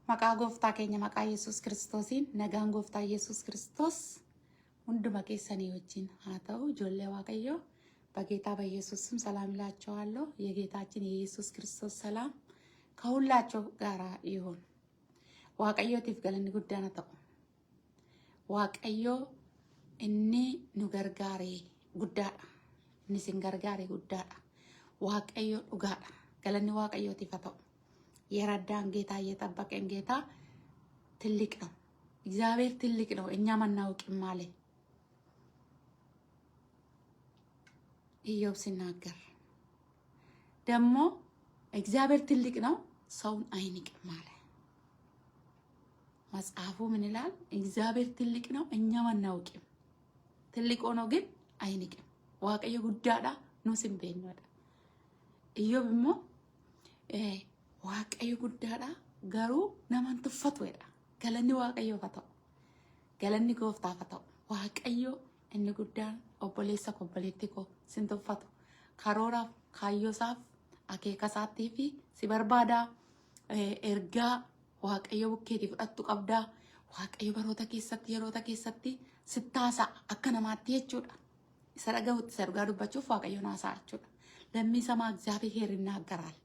Maqaa gooftaa keenya maqaa Yesuus Kiristoosiin nagaan gooftaa Yesuus Kiristoos hunduma keessanii wajjin haa ta'u ijoollee Waaqayyoo በጌታ በኢየሱስ ስም ሰላም እላችኋለሁ። የጌታችን የኢየሱስ ክርስቶስ ሰላም ከሁላችሁ ጋር ይሁን። waaqayyootiif galanni guddaan ta'u. waaqayyo inni nu gargaare guddaadha. Inni sin gargaare guddaadha. waaqayyo dhugaadha. galanni waaqayyootiif ta'u. የረዳን ጌታ የጠበቀን ጌታ ትልቅ ነው። እግዚአብሔር ትልቅ ነው። እኛ ማናውቅም ማለት ኢዮብ ሲናገር ደግሞ እግዚአብሔር ትልቅ ነው ሰውን አይንቅም ማለት መጽሐፉ ምን ይላል? እግዚአብሔር ትልቅ ነው እኛ ማናውቅም። ትልቅ ሆኖ ግን አይንቅም። waaqayyo guddaadha nu simbeennodha. ኢዮብሞ waaqayyo guddaadha garuu naman tuffatuudha. galanni waaqayyoof haa ta'u. galanni gooftaaf haa ta'u. waaqayyo inni guddaan obboleessa obboleetti koo sin tuffatu. karooraaf kaayyoosaaf akeekasaattii fi si barbaada. ergaa waaqayyo bukkeetii fudhattu qabdaa. waaqayyo baroota keessatti yeroota keessatti sittaasa akka namaatti jechuudha. isa dhagahutti isa dhugaa dubbachuuf waaqayyo naasaa jechuudha. lammii samaa እግዚአብሔር ይናገራል.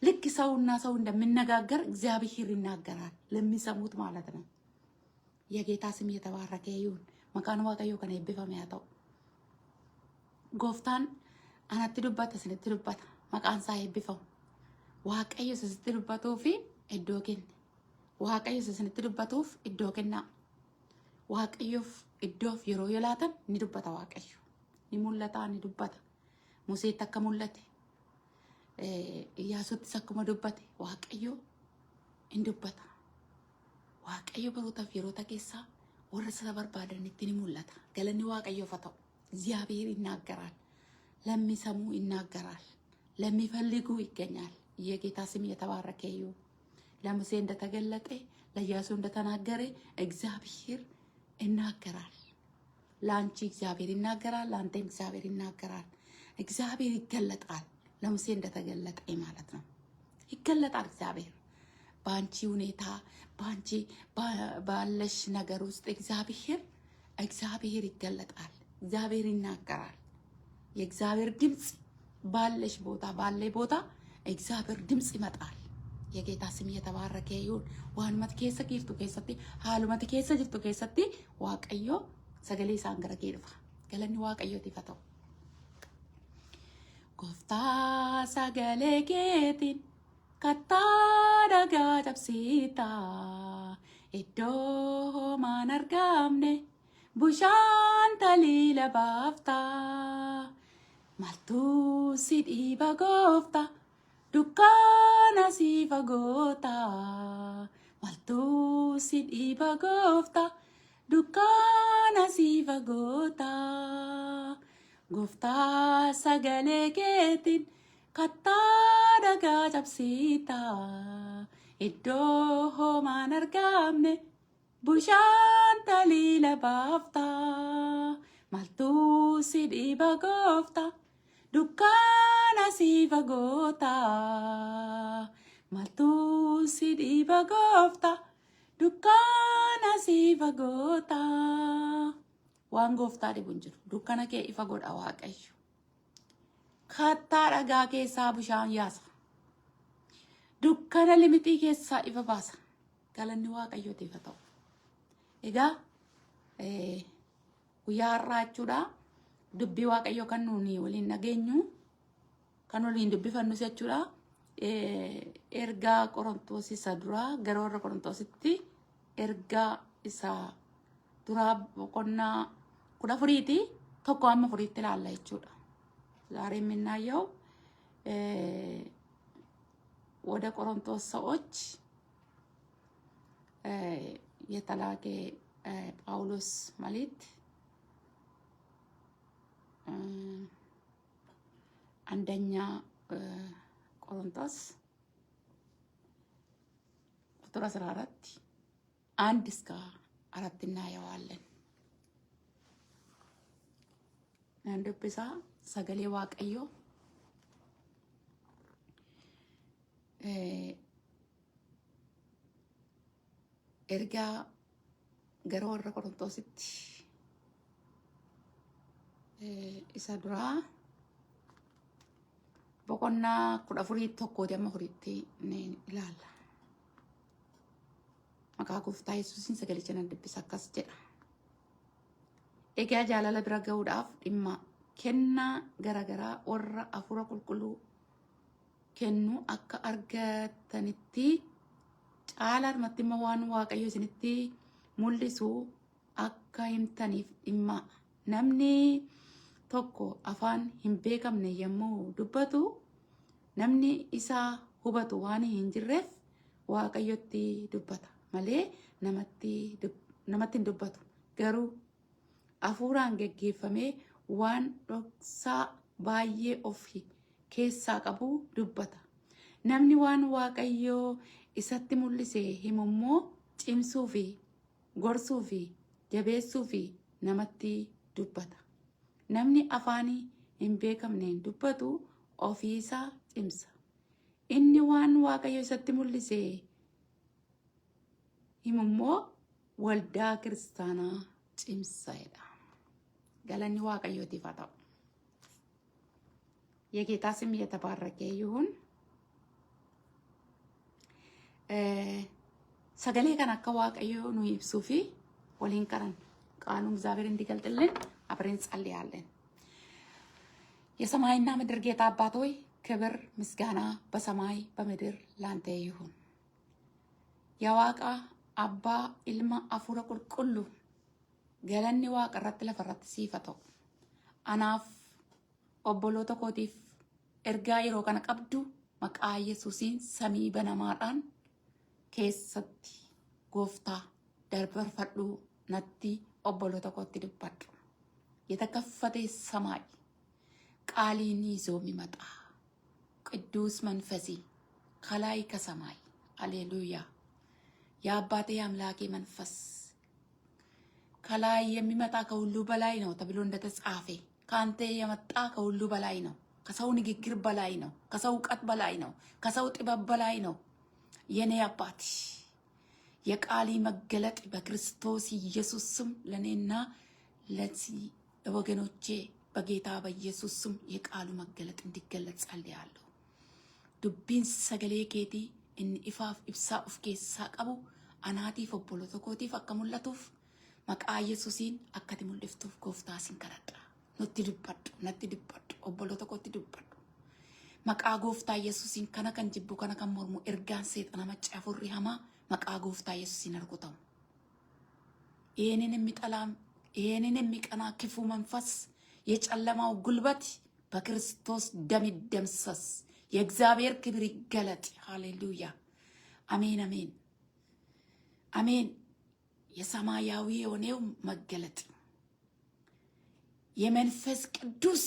ልክ ሰውና ሰው እንደሚነጋገር እግዚአብሔር ይናገራል። ለሚሰሙት ማለት ነው። የጌታ ስም የተባረከ ይሁን። መካኑ waaqayዮ ከነ ይበፈም ያጣው ጎፍታን አናት ዱባታ ስንት ዱባታ መካን ሳይ ይበፈም waaqayዮ ስንት ዱባቶፊ እዶከን waaqayዮ ስንት ዱባቶፍ እዶከና waaqayዮፍ እዶፍ የሮ የላተን ንዱባታ waaqayዮ ንሙለታ ንዱባታ ሙሴ ተከሙለተ ኢያሱት ሰከመ ዱባቴ waaqayዮ እንዱባታ waaqayyo baroota firoota keessa warra isa barbaadanitti ni mul'ata. galanni waaqayyoof haa ta'u. እግዚአብሔር ይናገራል። ለሚሰሙ ይናገራል። ለሚፈልጉ ይገኛል። የጌታ ስም የተባረከ ይሁን። ለሙሴ እንደተገለጠ ለኢያሱ እንደተናገረ እግዚአብሔር ይናገራል። ለአንቺ እግዚአብሔር ይናገራል። ለአንተ እግዚአብሔር ይናገራል። እግዚአብሔር ይገለጣል። ለሙሴ እንደተገለጠ ማለት ነው። ይገለጣል እግዚአብሔር ባንቺ ሁኔታ ባንቺ ባለሽ ነገር ውስጥ እግዚአብሔር ይገለጣል። እግዚአብሔር ይናገራል። የእግዚአብሔር ድምጽ ባለሽ ቦታ ባለ ቦታ እግዚአብሔር ድምጽ ይመጣል። የጌታ ስም የተባረከ ይሁን። ዋንመት ከሰ ጊርቱ ከሰቲ ሃሉመት ከሰ ጅርቱ ከሰቲ waaqayዮ ሰገሌ ሳንገረ ጌድፋ ገለኒ waaqayዮ ይፈተው ጎፍታ ሰገሌ ጌቲን kattaadhagaa cabsiita iddoo homaan argamne bushaan taliila baafta maltuu si dhiiba goofta dukkaana si fagoota maltuu si dhiiba goofta dukkaana si fagoota gooftaa sagalee keetiin kattaadhagaa cabsiita iddoo homaan argamne bushaan taliila baafta maltuu si dhiiba goofta dukkaana si fagoota maltuu si dhiiba goofta dukkaana si fagoota waan gooftaa dhibu hin jiru. dukkana kee ifa godha waaqayyo. kattaadhagaa keessaa bushaan yaasa. dukkana limitii keessaa ifa baasa. galanni waaqayyootiif haa ta'u. egaa guyyaa har'aa jechuudha dubbii waaqayyo kan nuuni waliin dhageenyu kan waliin dubbifannus jechuudha. ergaa Qorontoos isa duraa gara warra Qorontoositti ergaa isa duraa boqonnaa 14 tokko amma 4 ilaalla jechuudha. ዛሬ የምናየው ወደ ቆሮንቶስ ሰዎች የተላከ ጳውሎስ መልእክት አንደኛ ቆሮንቶስ ቁጥር 14 1 እስከ 4 እናየዋለን። አንደብሳ ሰገሌ waaqayዮ ergaa gara warra Qorontositti isa duraa boqonnaa 14:1-4 ni ilaalla. Maqaa Gooftaa Yesuusiin sagalicha nan dubbisa akkas jedha. Egaa jaalala bira ga'uudhaaf dhimma kennaa garagaraa warra Hafuura Qulqulluu kennu akka argatanitti caalatti immoo waan Waaqayyo isinitti mul'isu akka himtaniif dhimma. Namni tokko afaan hin beekamne yommuu dubbatu namni isaa hubatu waan hin jirreef Waaqayyotti dubbata malee namatti hin dubbatu. Garuu hafuuraan geggeeffamee waan dhoksaa baay'ee ofii keessaa qabu dubbata. Namni waan Waaqayyoo isatti mul'ise himu immoo cimsuu fi gorsuu fi jabeessuu fi namatti dubbata. Namni afaan hin beekamneen dubbatu ofii isaa cimsa. Inni waan Waaqayyo isatti mul'ise himu immoo waldaa kiristaanaa cimsaedha. Galanni Waaqayyootiif haa ta'u. የጌታ ስም የተባረከ ይሁን። ሰገሌ kan akka Waaqayyo nu ibsuu fi waliin qaran ቃሉን እግዚአብሔር እንዲገልጥልን አብረን እንጸልያለን። የሰማይና ምድር ጌታ አባት ሆይ ክብር ምስጋና በሰማይ በምድር ላንተ ይሁን። የዋቃ አባ ኢልማ አፉረ ቁልቁሉ ገለኒ ዋቃ ረት ለፈረት ሲፈቶ አናፍ obboloota kootiif ergaa yeroo kana qabdu maqaa Yesuusiin samii banamaadhaan keessatti gooftaa darbarfadhu natti obboloota kootti dubbadhu. የተከፈተ ሰማይ ቃሊን ይዞ የሚመጣ ቅዱስ መንፈሴ ከላይ ከሰማይ ሃሌሉያ የአባቴ አምላኬ መንፈስ ከላይ የሚመጣ ከሁሉ በላይ ነው ተብሎ እንደተጻፈ ካንተ የመጣ ከሁሉ በላይ ነው። ከሰው ንግግር በላይ ነው። ከሰው እውቀት በላይ ነው። ከሰው ጥበብ በላይ ነው። የኔ አባት የቃሊ መገለጥ በክርስቶስ ኢየሱስ ስም ለኔና ለዚህ ወገኖቼ በጌታ በኢየሱስ ስም የቃሉ መገለጥ እንዲገለጽ ጸልያለሁ። ዱቢን ሰገሌ ኬቲ እን ኢፋፍ ኢብሳ ኡፍ ኬሳ ቀቡ አናቲፍ ኦቦሎቶ ኮቲፍ አከሙለቱፍ መቃ ኢየሱሲን አከቲ ሙልፍቱፍ ጎፍታ ሲንከረጣ nutti dubbadhu obboloota kootti dubbadhu maqaa gooftaa Yesuusiin kana kan jibbu kana kan mormu ergaan seexana macca afurri hamaa maqaa gooftaa Yesuusiin argutamu ይሄንን የሚቀና ክፉ መንፈስ የጨለማው ጉልበት በክርስቶስ ደም ይደምሰስ። የእግዚአብሔር ክብር ይገለጥ። ሃሌሉያ አሜን አሜን አሜን። የሰማያዊ የሆነው መገለጥ የመንፈስ ቅዱስ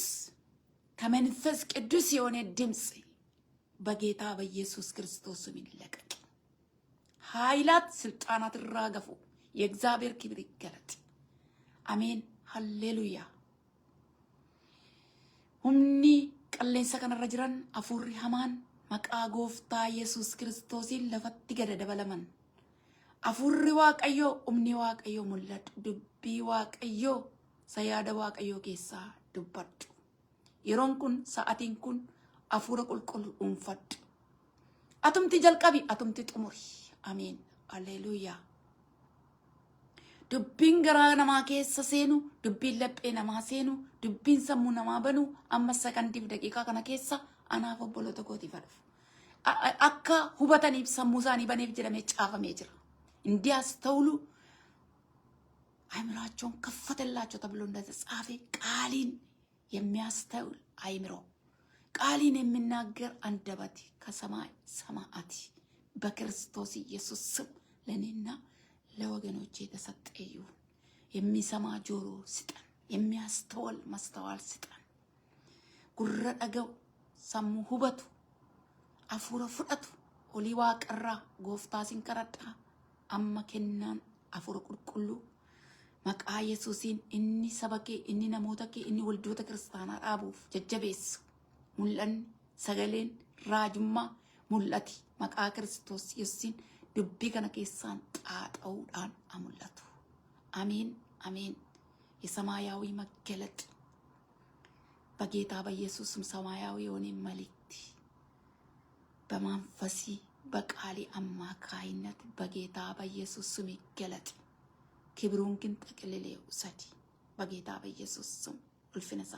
ከመንፈስ ቅዱስ የሆነ ድምጽ በጌታ በኢየሱስ ክርስቶስ ስም ይለቀቅ። ኃይላት ስልጣናት ይራገፉ። የእግዚአብሔር ክብር ይገለጥ። አሜን ሃሌሉያ። ሁምኒ ቀሌንሰ ከነረ ጅራን አፉሪ ሀማን መቃ ጎፍታ ኢየሱስ ክርስቶስን ለፈት ገደ ደበለመን አፉሪ ዋቀዮ ኡምኒ ዋቀዮ ሙለድ ዱቢ ዋቀዮ sayaada Waaqayyoo keessaa dubbadhu. Yeroon kun sa'atiin kun hafuura qulqulluu dhuunfadhu. Atumti jalqabi atumti xumuri. Ameen. Alleluuyaa. Dubbiin garaa namaa keessa seenu, dubbiin laphee namaa seenu, dubbiin sammuu namaa banu amma sakantiif daqiiqaa kana keessa anaaf obboloota kootiif dhufu. Akka hubataniif sammuu isaanii baneef jedhamee caafamee jira. Indiyaas ta'ulu አይምራቸውን ከፈተላቸው ተብሎ እንደተጻፈ ቃሊን የሚያስተውል አይምሮ ቃሊን የሚናገር አንደበት ከሰማይ ሰማያት በክርስቶስ ኢየሱስ ስም ለኔና ለወገኖቼ የተሰጠ ይሁን። የሚሰማ ጆሮ ስጠን፣ የሚያስተውል ማስተዋል ስጠን። ጉረ ደገው ሰሙ ሁበቱ አፉረ ፍደቱ ኦሊዋ ቀራ ጎፍታ ሲንከረዳ አማ ከናን አፉረ ቁልቁሉ maqaa Yesuusiin inni saba kee inni namoota kee inni waldoota kiristaanaa dhaabuuf jajjabeessu mul'anni sagaleen raajummaa mul'ati maqaa Kiristoos Yesuusiin dubbii kana keessaan xaaxa'uudhaan mul'atu. አሜን አሜን። የሰማያዊ መገለጥ በጌታ በኢየሱስ ስም ሰማያዊ የሆነ መልእክት በመንፈሲ በቃሌ አማካይነት በጌታ በኢየሱስ ስም ይገለጥ። ክብሩን ግን ጠቅልሌ ውሰድ በጌታ በኢየሱስ ስም። እልፍነሳ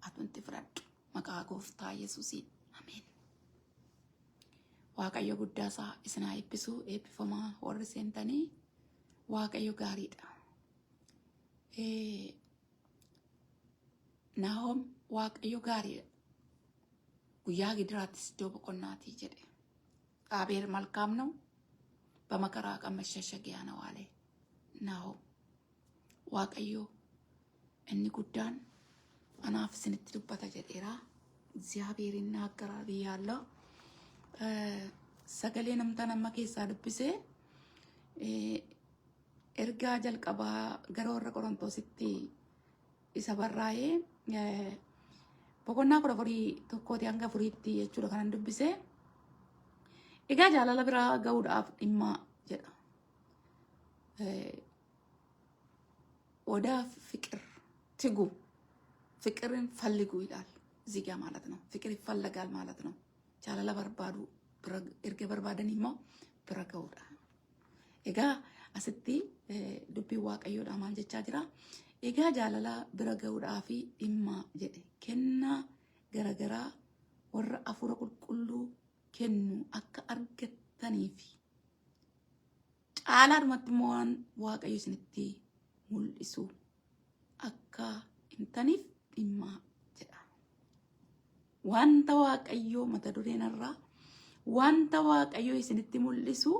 አቱን ትፍረድ መቃ ጎፍታ ኢየሱሲን አሜን። ዋቀዮ ጉዳሳ እስና ይብሱ ኤብፈማ ወርሰንተኒ ዋቀዮ ጋሪዳ ናሆም ዋቀዮ ጋሪዳ ጉያ ግድራትስ ዶብ ቆናቲ ጀደ እግዚአብሔር መልካም ነው፣ በመከራ ቀን መሸሸጊያ ነው አለ ናሆም። ዋቀዮ እኒ ጉዳን አናፍ ስንት ዱበታ ጀዴራ እግዚአብሔር ይናገራል ብያለሁ። ሰገሌ ነምተነማ ኬሳ ዱብሴ ኤርጋ ጀልቀባ ገሮረ ቆሮንቶሲቲ isa barraa'ee boqonnaa 14 hanga 4 jechuudha kanan dubbise. Egaa jaalala biraa ga'uudhaaf dhimma jedha. ወደ ፍቅር ትጉ፣ ፍቅርን ፈልጉ ይላል እዚህ ጋር ማለት ነው። ፍቅር ይፈለጋል ማለት ነው። ጃለላ በርባዱ እርገ በርባደን ይሞ ብራ ገውዳ ኤጋ አስቲ ዱቢ ዋቀዮዳ ማል ጀቻ ጅራ ኤጋ ጃለላ ብራ ገውዳፊ ኢማ ጀደ ከና ገረገራ ወረ አፉረ ቁልቁሉ ከኑ አካ አርገተኒፊ ጫላድመትሞን ዋቀዮ ስንቲ mul'isu akka himtaniif dhimma jedha. Wanta waaqayyo mata dureenarraa wanta waaqayyo isinitti mul'isu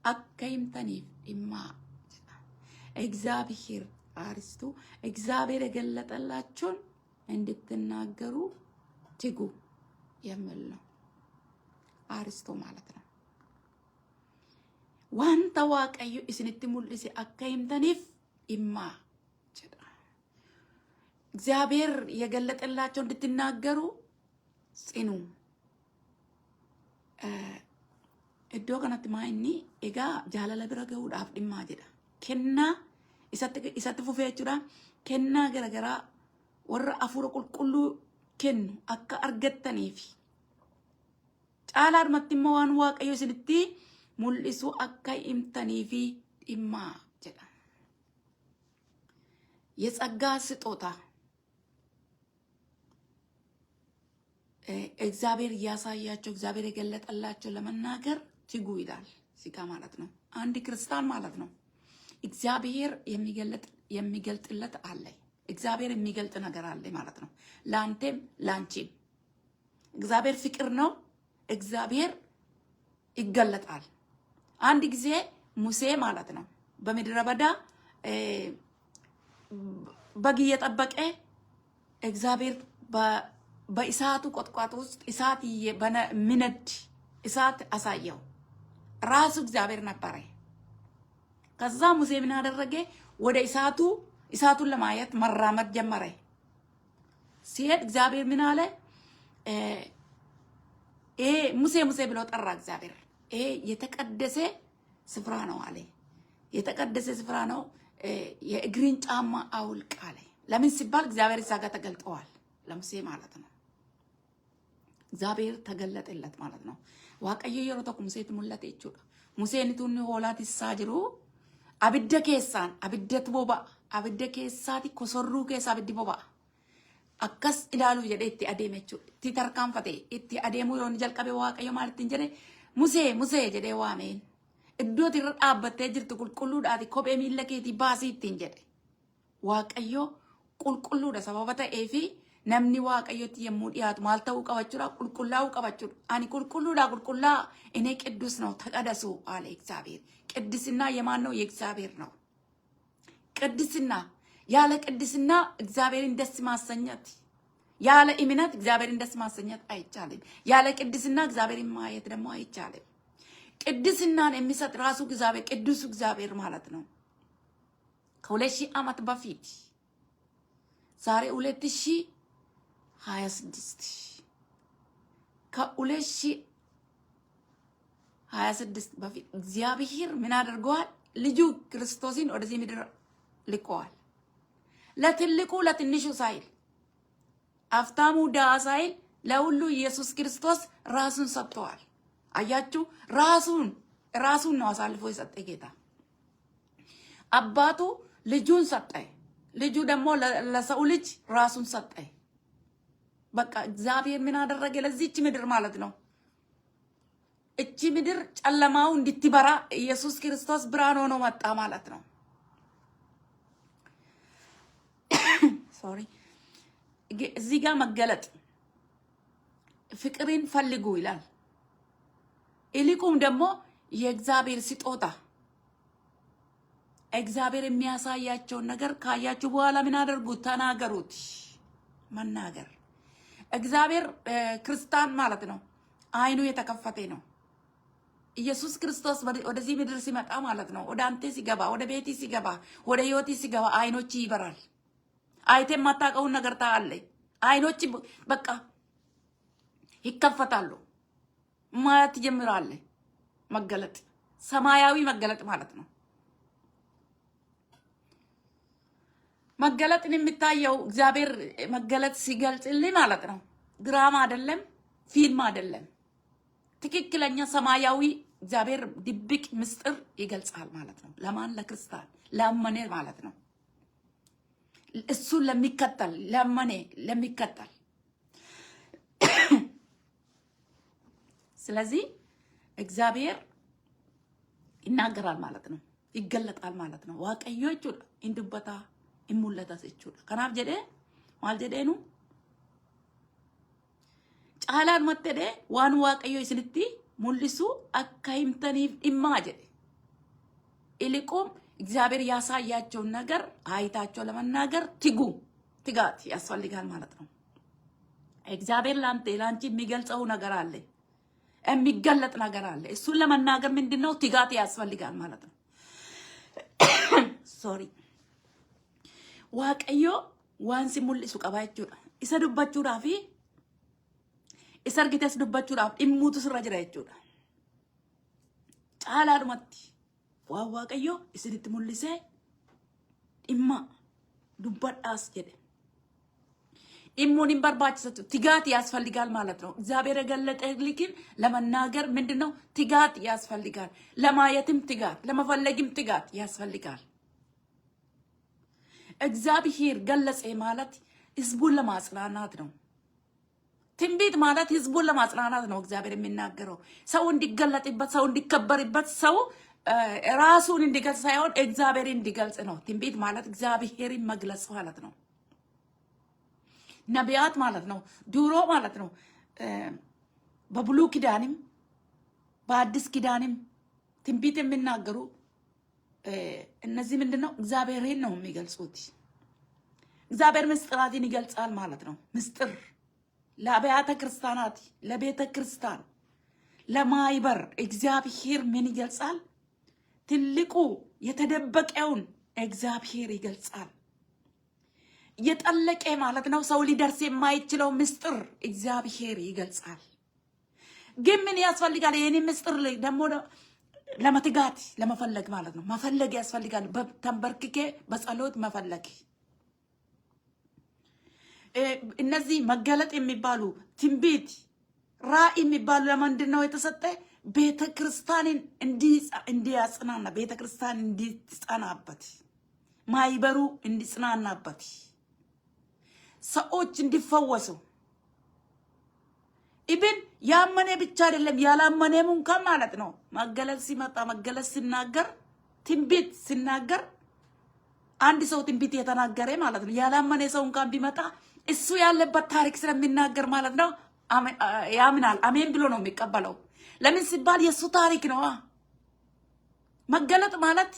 akka himtaniif dhimma jedha. እግዚአብሔር አርስቱ እግዚአብሔር የገለጠላችሁን እንድትናገሩ ትጉ የሚል ነው አርስቱ ማለት ነው። wanta waaqayyo isinitti mul'ise akka himtaniif ኢማ ጀዳ እግዚአብሔር የገለጠላቸው እንድትናገሩ ጽኑ። እዶ ከነት ማይኒ ኤጋ ጃለለ ብራ ገውዳፍ ዲማ ጀዳ ከና ኢሰት ፉፌቹዳ ከና ገረገራ ወረ አፉረ ቁልቁሉ ከኑ አካ አርገተኒፊ ጫላር መትመዋን ዋቀዮ ስንቲ ሙልሱ አካ ኢምተኒፊ ዲማ ጀዳ የጸጋ ስጦታ እግዚአብሔር ያሳያቸው እግዚአብሔር የገለጠላቸው ለመናገር ትጉ ይላል ሲጋ ማለት ነው። አንድ ክርስቲያን ማለት ነው እግዚአብሔር የሚገልጥለት አለ። እግዚአብሔር የሚገልጥ ነገር አለ ማለት ነው። ላንተም ላንቺም እግዚአብሔር ፍቅር ነው። እግዚአብሔር ይገለጣል። አንድ ጊዜ ሙሴ ማለት ነው በምድረ በዳ በግ እየጠበቀ እግዚአብሔር በእሳቱ ቆጥቋጦ ውስጥ እሳት ሚነድ እሳት አሳየው። ራሱ እግዚአብሔር ነበረ። ከዛ ሙሴ ምን አደረገ? ወደ እሳቱን ለማየት መራመድ ጀመረ። ሲሄድ እግዚአብሔር ምን አለ? ሙሴ ሙሴ ብሎ ጠራ እግዚአብሔር። ይሄ የተቀደሰ ስፍራ ነው አለ። የተቀደሰ ስፍራ ነው፣ የእግርን ጫማ አውልቅ አለ። ለምን ሲባል እግዚአብሔር እዛ ጋር ተገልጠዋል ለሙሴ ማለት ነው። እግዚአብሔር ተገለጠለት ማለት ነው። ዋቀዮ የሮ ተኩ ሙሴት ሙለተ ይቹዳ ሙሴን ቱን ሆላት ይሳጅሩ አብደ ኬሳን አብደት ቦባ አብደ ኬሳቲ ኮሶሩ ኬሳ አብዲ ቦባ አከስ ኢላሉ ጀደ እቲ አዴመቹ እቲ ተርካንፈቴ እቲ አዴሙ ዮን ጀልቀበ ዋቀዮ ማለት እንጀረ ሙሴ ሙሴ ጀደ ዋሜን እዶት ይረጣበተ ጅርት ቁልቁሉዳቲ ኮቤ ሚለኬቲ ባሲቲን ጀደ ዋቀዮ ቁልቁሉዳ ሰበበተ ኤፊ ነምኒ ዋቀዮት የሙዲያት ማልተው ቀበቹራ ቁልቁላው ቀበቹ አኒ ቁልቁሉዳ ቁልቁላ እኔ ቅዱስ ነው ተቀደሱ አለ እግዚአብሔር። ቅድስና የማን ነው? የእግዚአብሔር ነው። ቅድስና ያለ ቅድስና እግዚአብሔርን ደስ ማሰኘት፣ ያለ እምነት እግዚአብሔርን ደስ ማሰኘት አይቻልም። ያለ ቅድስና እግዚአብሔርን ማየት ደግሞ አይቻልም። ቅድስናን የሚሰጥ ራሱ እግዚአብሔር ቅዱስ እግዚአብሔር ማለት ነው። ከ2000 ዓመት በፊት ዛሬ 2026 ከ2000 26 በፊት እግዚአብሔር ምን አድርገዋል? ልጁ ክርስቶስን ወደዚህ ምድር ልከዋል። ለትልቁ ለትንሹ ሳይል አፍታሙ ደሃ ሳይል ለሁሉ ኢየሱስ ክርስቶስ ራሱን ሰጥተዋል። አያችሁ፣ ራሱን ነው አሳልፎ የሰጠ ጌታ። አባቱ ልጁን ሰጠ፣ ልጁ ደግሞ ለሰው ልጅ ራሱን ሰጠ። በቃ እግዚአብሔር ምን አደረገ? ለዚህች ምድር ማለት ነው፣ እቺ ምድር ጨለማው እንድትበራ ኢየሱስ ክርስቶስ ብርሃን ሆኖ መጣ ማለት ነው። ሶሪ እዚህ ጋር መገለጥ ፍቅርን ፈልጉ ይላል። ይልቁም ደግሞ የእግዚአብሔር ስጦታ እግዚአብሔር የሚያሳያቸውን ነገር ካያችሁ በኋላ ምን አድርጉት? ተናገሩት። መናገር እግዚአብሔር ክርስቲያን ማለት ነው አይኑ የተከፈተ ነው። ኢየሱስ ክርስቶስ ወደዚህ ምድር ሲመጣ ማለት ነው ወደ አንተ ሲገባ፣ ወደ ቤቲ ሲገባ፣ ወደ ህይወቲ ሲገባ አይኖች ይበራል። አይቴ የማታውቀውን ነገር ታያለህ። አይኖች በቃ ይከፈታሉ። ማየት ትጀምራለህ። መገለጥ ሰማያዊ መገለጥ ማለት ነው። መገለጥን የሚታየው እግዚአብሔር መገለጥ ሲገልጽልህ ማለት ነው። ድራማ አይደለም፣ ፊልም አይደለም። ትክክለኛ ሰማያዊ እግዚአብሔር ድብቅ ምስጢር ይገልጻል ማለት ነው። ለማን? ለክርስቲያን ላመነ ማለት ነው። እሱን ለሚከተል ላመነ ለሚከተል። ስለዚህ እግዚአብሔር ይናገራል ማለት ነው፣ ይገለጣል ማለት ነው። ዋቀዮ ጀchuudha እንዱበታ ይሙለታስ ጀchuudha። ከናፍ ጀዴ ማል ጀዴኑ ጫላን መተደ ዋን ዋቀዮ ይስልቲ ሙልሱ አካይምተኒፍ ኢማ ጀዴ ኢልቁም እግዚአብሔር ያሳያቸውን ነገር አይታቸው ለመናገር ትጋት ያስፈልጋል ማለት ነው። እግዚአብሔር ላንቺ የሚገልጸው ነገር አለ፣ የሚገለጥ ነገር አለ። እሱን ለመናገር ምንድነው? ትጋት ያስፈልጋል ማለት ነው። ሶሪ ዋቀዮ ዋንሲ ሙልሱ ቀባይቹዳ ኢሰ ዱባቹዳፊ ኢሰ አርጊተስ ዱባቹዳፍ ኢሙቱ ስራ ጅራ ጀchuudha። ጫላድመቲ ዋቀዮ isinitti mul'isee dhimma dubbadhaas jedhe dhimmuun hin barbaachisatu ትጋት ያስፈልጋል ማለት ነው። እግዚአብሔር የገለጠልክን ለመናገር ምንድነው? ትጋት ያስፈልጋል። ለማየትም ትጋት፣ ለመፈለግም ትጋት ያስፈልጋል። እግዚአብሔር ገለጸ ማለት ህዝቡን ለማጽናናት ነው። ትንቢት ማለት ህዝቡን ለማጽናናት ነው። እግዚአብሔር የሚናገረው ሰው እንዲገለጥበት፣ ሰው እንዲከበርበት፣ ሰው ራሱን እንዲገልጽ ሳይሆን እግዚአብሔር እንዲገልጽ ነው። ትንቢት ማለት እግዚአብሔርን መግለጽ ማለት ነው። ነቢያት ማለት ነው ድሮ ማለት ነው በብሉይ ኪዳንም በአዲስ ኪዳንም ትንቢት የሚናገሩ እነዚህ ምንድነው? እግዚአብሔርን ነው የሚገልጹት። እግዚአብሔር ምስጢራትን ይገልጻል ማለት ነው። ምስጢር ለአብያተ ክርስቲያናት፣ ለቤተ ክርስቲያን፣ ለማይበር እግዚአብሔር ምን ይገልጻል? ትልቁ የተደበቀውን እግዚአብሔር ይገልጻል። የጠለቀ ማለት ነው ሰው ሊደርስ የማይችለው ምስጢር እግዚአብሔር ይገልጻል። ግን ምን ያስፈልጋል? ይሄን ምስጢር ደግሞ ለመትጋት ለመፈለግ ማለት ነው። መፈለግ ያስፈልጋል። ተንበርክኬ በጸሎት መፈለግ። እነዚህ መገለጥ የሚባሉ ትንቢት፣ ራእይ የሚባሉ ለምንድን ነው የተሰጠ? ቤተ ክርስቲያንን እንዲያጽናና፣ ቤተ ክርስቲያን እንዲጸናበት፣ ማይበሩ እንዲጽናናበት፣ ሰዎች እንዲፈወሱ። ኢብን ያመነ ብቻ አይደለም ያላመነም እንኳን ማለት ነው። መገለጥ ሲመጣ መገለጥ ሲናገር፣ ትንቢት ሲናገር አንድ ሰው ትንቢት የተናገረ ማለት ነው ያላመነ ሰው እንኳን ቢመጣ እሱ ያለበት ታሪክ ስለሚናገር ማለት ነው ያምናል። አሜን ብሎ ነው የሚቀበለው። ለምን ሲባል የሱ ታሪክ ነው። መገለጥ ማለት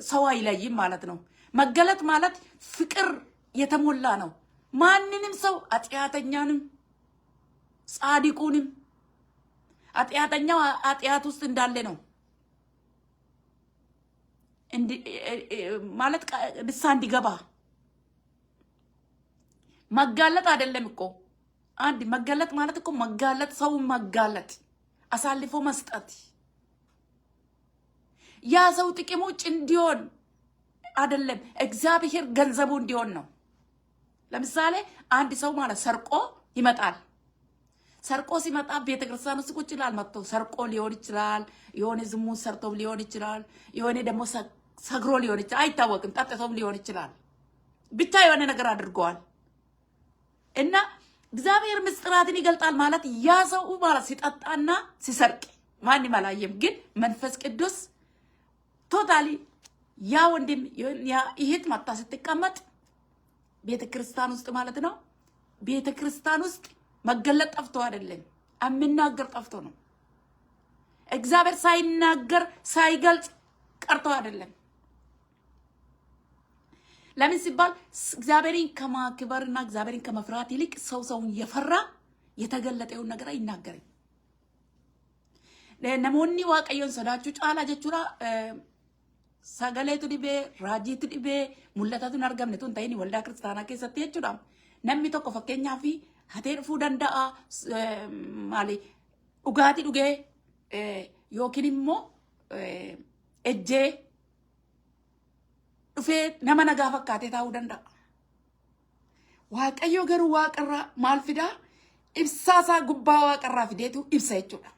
ሰው አይለይም ማለት ነው። መገለጥ ማለት ፍቅር የተሞላ ነው። ማንንም ሰው አጥያተኛንም ጻድቁንም አጥያተኛው አጥያት ውስጥ እንዳለ ነው ማለት ንስሐ እንዲገባ መጋለጥ አይደለም እኮ። አንድ መገለጥ ማለት እኮ መጋለጥ፣ ሰው መጋለጥ፣ አሳልፎ መስጠት፣ ያ ሰው ጥቅሙ እንዲሆን አይደለም፣ እግዚአብሔር ገንዘቡ እንዲሆን ነው። ለምሳሌ አንድ ሰው ማለት ሰርቆ ይመጣል። ሰርቆ ሲመጣ ቤተክርስቲያን ውስጥ ቁጭ ይላል። መጥቶ ሰርቆ ሊሆን ይችላል፣ የሆነ ዝሙት ሰርቶ ሊሆን ይችላል፣ የሆነ ደግሞ ሰግሮ ሊሆን ይችላል፣ አይታወቅም። ጠጥቶም ሊሆን ይችላል። ብቻ የሆነ ነገር አድርገዋል እና እግዚአብሔር ምስጢራትን ይገልጣል ማለት ያ ሰው ማለት ሲጠጣና ሲሰርቅ ማንም አላየም። ግን መንፈስ ቅዱስ ቶታሊ ያ ወንድም ያ እህት መጣ ስትቀመጥ ቤተክርስቲያን ውስጥ ማለት ነው። ቤተክርስቲያን ውስጥ መገለጥ ጠፍቶ አይደለም፣ የሚናገር ጠፍቶ ነው። እግዚአብሔር ሳይናገር ሳይገልጽ ቀርቶ አይደለም። ለምን ሲባል እግዚአብሔርን ከማክበርና እግዚአብሔርን ከመፍራት ይልቅ ሰውን የፈራ የተገለጠውን ነገር አይናገርም። ነሞኒ ዋቀዮን ሰዳቹ ጫላ ጀቹራ ሰገሌቱ ዲቤ ራጂቱ ዲቤ ሙለታቱን አርገምነ ቱን ታይኒ ወልዳ ክርስቲያና keessatti jechuudha. Namni tokko fakkeenyaaf hatee dhufuu danda'a maali dhugaatii dhugee yookiin immoo ejjee dhufee nama nagaa fakkaatee taa'uu danda'a. Waaqayyo garuu waaqarraa maal fidaa? Ibsaasaa gubbaa waaqarraa fideetu ibsa jechuudha.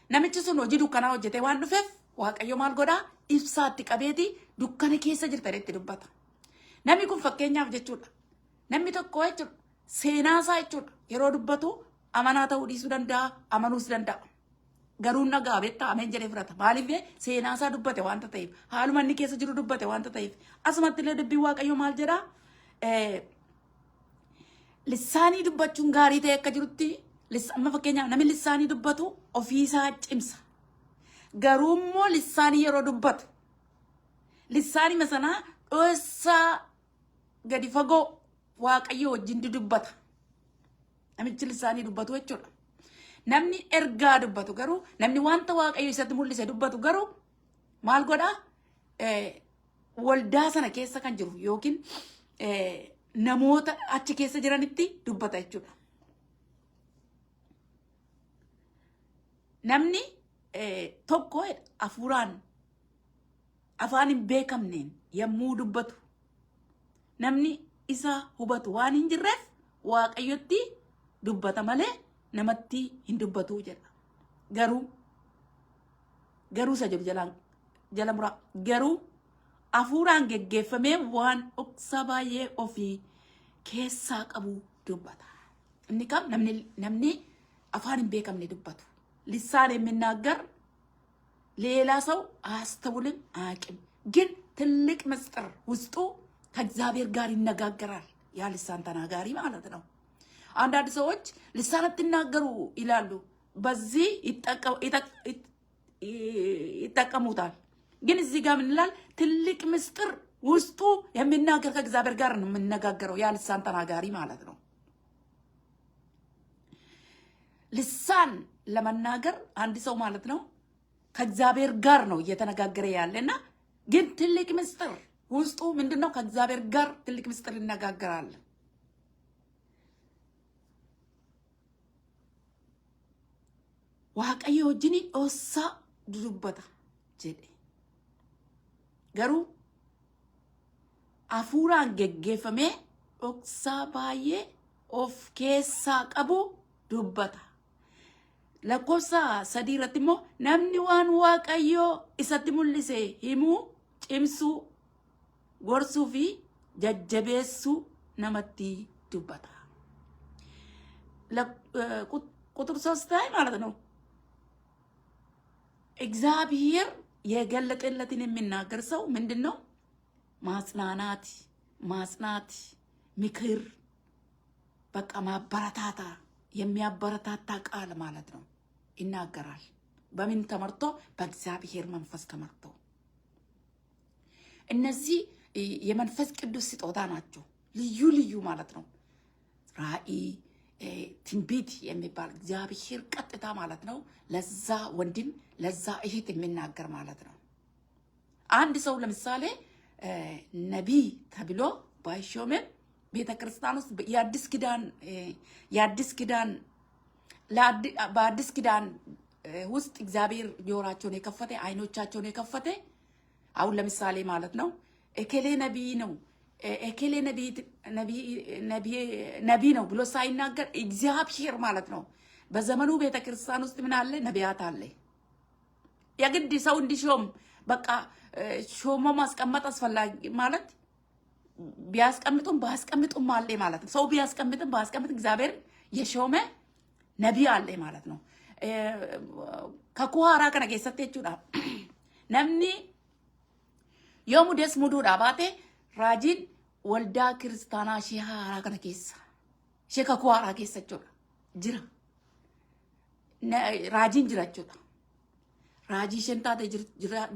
Namichi sun hojii dukkanaa hojjetee waan dhufeef waaqayyo maal godhaa? Ibsaatti qabeeti dukkana keessa jirtanitti dubbata. Namni kun fakkeenyaaf jechuudha. Namni tokko jechuudha seenaasaa jechuudha yeroo dubbatu amanaa ta'uu dhiisuu danda'a, amanuus danda'a. Garuu nagaa beektaa ameen jedhee fudhata. Maaliif seenaasaa dubbate waanta ta'eef, haaluma inni keessa jiru dubbate waanta ta'eef. Asumatti illee dubbiin waaqayyo maal jedhaa? Lissaanii dubbachuun gaarii ta'e akka jirutti amma fakkeenyaaf namni lissaanii dubbatu ofiisaa cimsa. Garuu immoo lissaanii yeroo dubbatu lissaanii masanaa dhoosaa gadi fagoo waaqayyo wajjin dubbata. Namichi lissaanii dubbatu jechuudha. Namni ergaa dubbatu garuu namni wanta waaqayyo isatti mul'ise dubbatu garuu maal godhaa? Waldaa sana keessa kan jiru yookiin namoota achi keessa jiranitti dubbata jechuudha. Namni tokko afuuraan afaan hin beekamneen yommuu dubbatu namni isa hubatu waan hin jirreef waaqayyotti dubbata malee namatti hin dubbatu jedha. Garuu isa jiru jala muraa garuu afuuraan geggeeffamee waan dhoksa baay'ee ofii keessaa qabu dubbata. Inni kam namni afaan hin beekamne dubbatu. ልሳን የሚናገር ሌላ ሰው አስተውልም አያውቅም፣ ግን ትልቅ ምስጢር ውስጡ ከእግዚአብሔር ጋር ይነጋገራል። ያ ልሳን ተናጋሪ ማለት ነው። አንዳንድ ሰዎች ልሳን አትናገሩ ይላሉ፣ በዚህ ይጠቀሙታል። ግን እዚህ ጋር ምን ይላል? ትልቅ ምስጢር ውስጡ የሚናገር ከእግዚአብሔር ጋር ነው የሚነጋገረው ያ ልሳን ተናጋሪ ማለት ነው። ልሳን ለመናገር አንድ ሰው ማለት ነው ከእግዚአብሔር ጋር ነው እየተነጋገረ ያለና ግን ትልቅ ምስጢር ውስጡ ምንድነው? ከእግዚአብሔር ጋር ትልቅ ምስጢር ይነጋገራል። waaqayyo wajjin dhoosaa dubbata jedhe garuu afuuraan geggeeffamee dhoksaa baay'ee of keessaa qabu dubbata. Lakkoofsa 3 irratti immoo namni waan waaqayyo isatti mul'ise himuu, cimsuu, gorsuu fi jajjabeessuu namatti dubbata. ቁጥር 3 ላይ ማለት ነው እግዚአብሔር የገለጠለትን የሚናገር ሰው ምንድነው? ማጽናት፣ ምክር፣ በቃ ማበረታታ፣ የሚያበረታታ ቃል ማለት ነው ይናገራል። በምን ተመርቶ? በእግዚአብሔር መንፈስ ተመርቶ። እነዚህ የመንፈስ ቅዱስ ስጦታ ናቸው። ልዩ ማለት ነው። ራእይ፣ ትንቢት የሚባል እግዚአብሔር ቀጥታ ማለት ነው ለዛ ወንድም ለዛ እህት የሚናገር ማለት ነው። አንድ ሰው ለምሳሌ ነቢይ ተብሎ ባይሾምም ቤተክርስቲያን ውስጥ በአዲስ ኪዳን ውስጥ እግዚአብሔር ጆሮአቸውን የከፈተ አይኖቻቸውን የከፈተ አሁን ለምሳሌ ማለት ነው እከሌ ነቢይ ነው እከሌ ነቢይ ነው ብሎ ሳይናገር እግዚአብሔር ማለት ነው በዘመኑ ቤተክርስቲያን ውስጥ ምን አለ? ነቢያት አለ። የግድ ሰው እንዲሾም በቃ ሾሞ ማስቀመጥ አስፈላጊ ማለት ቢያስቀምጡም ባያስቀምጡም አለ ማለት ነው። ሰው ቢያስቀምጥም ባያስቀምጥ እግዚአብሔር የሾመ ነቢይ አለ ማለት ነው። ከኩሃራ ከነ keessatti jechuudha namni yoo mudes muduudha baate raajiin waldaa kiristaanaa ishee haaraa kana keessa ishee kakuhaaraa keessa jechuudha jira raajiin jira jechuudha raajii isheen taate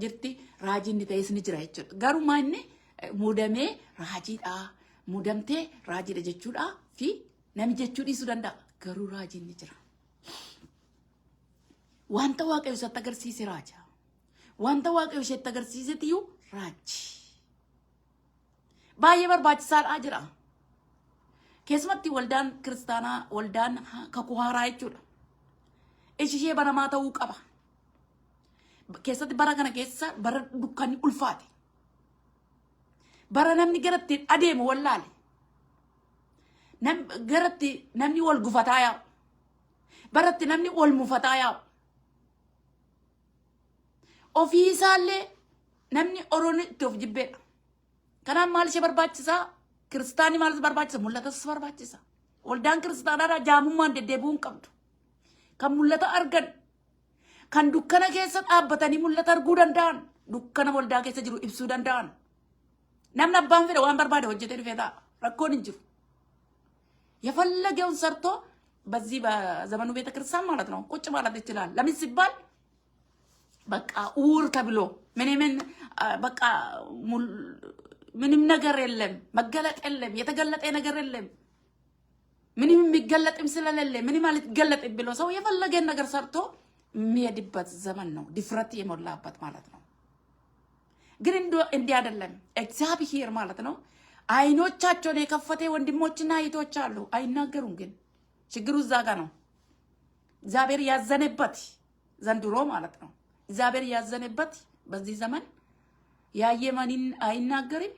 jirti raajiin ni ta'es ni jira jechuudha garuu inni mudamee raajiidha mudamtee raajiidha jechuudha fi nami jechuu dhiisuu danda'a garuu raajiin ni jira. Wanta waaqayyo isatti agarsiise raaja. Wanta waaqayyo isatti agarsiise tiyu raaji. Baay'ee barbaachisaadha jira. Keessumatti waldaan kiristaanaa waldaan kakuu haaraa jechuudha. Ishee banamaa ta'uu qaba. Keessatti bara kana keessa bara dukkanni ulfaate. Bara namni garatti adeemu wallaale. Garatti namni wal gufataa yaa'u. Baratti namni wal mufataa yaa'u. Ofii isaallee namni oroon itti of jibbeedha. Kanaaf maal ishee barbaachisaa? Kiristaanii maal barbaachisa? Mul'atas barbaachisa. Waldaan kiristaanaadhaa jaamummaan deddeebi'uu hin qabdu. Kan mul'ata argan, kan dukkana keessa dhaabbatanii mul'ata arguu danda'an, dukkana waldaa keessa jiru ibsuu danda'an. Namni abbaan fedhe waan barbaade hojjetee dhufee ta'a. Rakkoon hin jiru. የፈለገውን ሰርቶ በዚህ በዘመኑ ቤተክርስቲያን ማለት ነው ቁጭ ማለት ይችላል። ለምን ሲባል በቃ ኡር ተብሎ በቃ ምንም ነገር የለም፣ መገለጥ የለም፣ የተገለጠ ነገር የለም፣ ምንም የሚገለጥም ስለሌለ ምንም ማለት ገለጥ ብሎ ሰው የፈለገን ነገር ሰርቶ የሚሄድበት ዘመን ነው፣ ድፍረት የሞላበት ማለት ነው። ግን እንዲህ አይደለም። እግዚአብሔር ማለት ነው አይኖቻቸውን የከፈተ ወንድሞችና እህቶች አሉ፣ አይናገሩም። ግን ችግሩ እዛ ጋር ነው። እግዚአብሔር ያዘነበት ዘንድሮ ማለት ነው። እግዚአብሔር ያዘነበት በዚህ ዘመን ያየ ማንን አይናገርም፣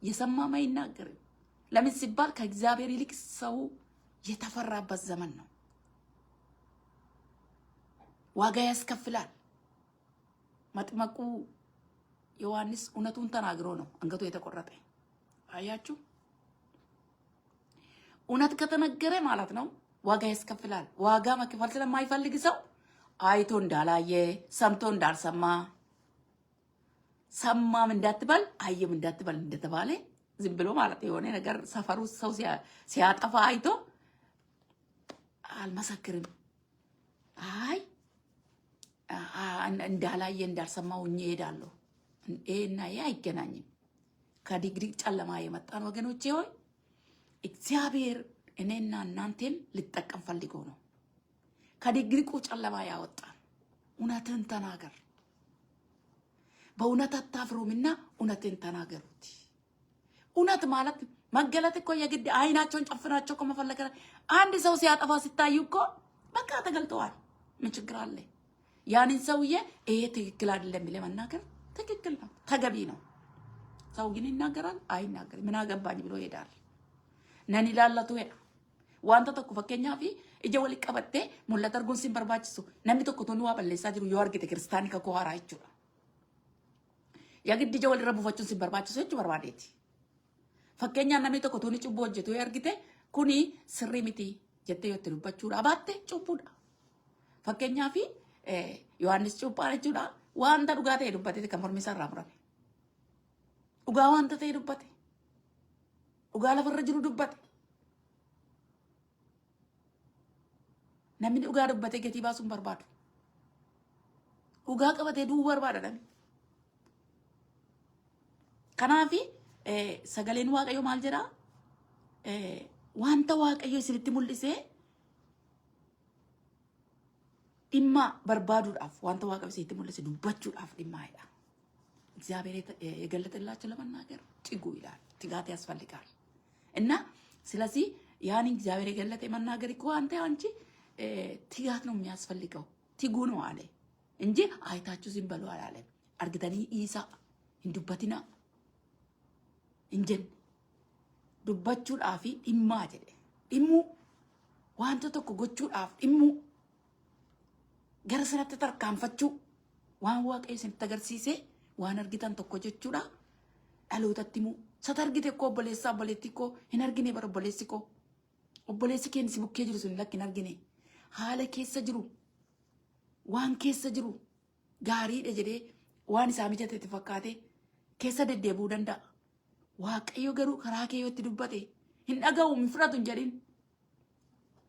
የሰማም አይናገርም። ለምን ሲባል ከእግዚአብሔር ይልቅ ሰው የተፈራበት ዘመን ነው። ዋጋ ያስከፍላል። መጥምቁ ዮሐንስ እውነቱን ተናግሮ ነው አንገቱ የተቆረጠ። አያችሁ፣ እውነት ከተነገረ ማለት ነው ዋጋ ያስከፍላል። ዋጋ መክፈል ስለማይፈልግ ሰው አይቶ እንዳላየ ሰምቶ እንዳልሰማ ሰማም እንዳትበል አየም እንዳትበል እንደተባለ ዝም ብሎ ማለት የሆነ ነገር ሰፈሩ ሰው ሲያጠፋ አይቶ አልመሰክርም፣ አይ እንዳላየ እንዳልሰማው እሄዳለሁ። ይሄና ይሄ አይገናኝም። ከዲግሪ ጨለማ የመጣን ወገኖቼ ሆይ እግዚአብሔር እኔና እናንተን ሊጠቀም ፈልጎ ነው ከዲግሪ ጨለማ ያወጣን። እውነትን ተናገር፣ በእውነት አታፍሩምና እውነትን ተናገሩት። እውነት ማለት መገለጥ እኮ የግድ አይናቸውን ጨፍናቸው እኮ መፈለግ። አንድ ሰው ሲያጠፋ ሲታዩ እኮ በቃ ተገልጠዋል። ምን ችግር አለ? ያንን ሰውዬ ይሄ ትክክል አይደለም ብለህ መናገር ትክክል ነው፣ ተገቢ ነው። ሰው ግን ይናገራል አይናገርም፣ ምን አገባኝ ብሎ ይሄዳል። ነን ይላልቱ ሄዳ ዋንተ ተኩ ፈከኛፊ እጀ ወል ቀበቴ ሙለተ አርጎን ሲን በርባችሱ ነሚ ተኩ ቶኑ ዋበለሳ ጅሩ የወርግተ ክርስቲያን ከኮሃራ ይችላ የግድ እጀ ወል ረቡፋቹን ሲን በርባችሱ እጁ በርባዴቲ ፈከኛ ነሚ ተኩ ቶኒ ጭቦ ጀቱ የርግተ ኩኒ ስሪ ሚቲ ጀተ የትሉባቹ አባቴ ጭቡዳ ፈከኛፊ ዮሐንስ ጭባለ ጁዳ ዋንተ ዱጋተ ሄዱበት ከመርሚሳ ራምራ ኡጋ ዋንተ ተሄዱበት ኡጋ ለፈረጅሩ ዱበት namni ugaa dubbate gatii baasuun barbaadu. Ugaa qabatee du'uu barbaada namni. Kanaaf sagaleen waaqayyo maal jedhaa? Wanta waaqayyo isinitti mul'isee dhimma barbaaduudhaaf wanta waaqayyo isinitti mul'ise dubbachuudhaaf dhimmaa'edha. እግዚአብሔር የገለጠላቸው ለመናገር ትጉ ይላል። ትጋት ያስፈልጋል እና ስለዚህ ያን እግዚአብሔር የገለጠ መናገር እኮ አንተ አንቺ ትጋት ነው የሚያስፈልገው። ትጉኑ አለ እንጂ አይታችሁ ዝም በሉ አላለም። አርግተኒ ኢሳ እንዱበቲና እንጀን ዱባchuudhaaf dhimmaa jedhe dhimmu wanta tokko gochuudhaaf dhimmu gara sanatti tarkaanfachuu waan waaqayyo isinitti agarsiise waan argitan tokko jechuudha dhalootatti mu satargite ko obboleessaa obboleettii ko hin argine bara obboleessi ko obboleessi keenya si bukkee jiru sun lakki hin argine haala keessa jiru waan keessa jiru gaariidha jedhee waan isaa mijatetti fakkaate keessa deddeebuu danda'a. waaqayyo garuu karaa keeyyootti dubbate hin dhaga'u hin fudhatu hin jedhin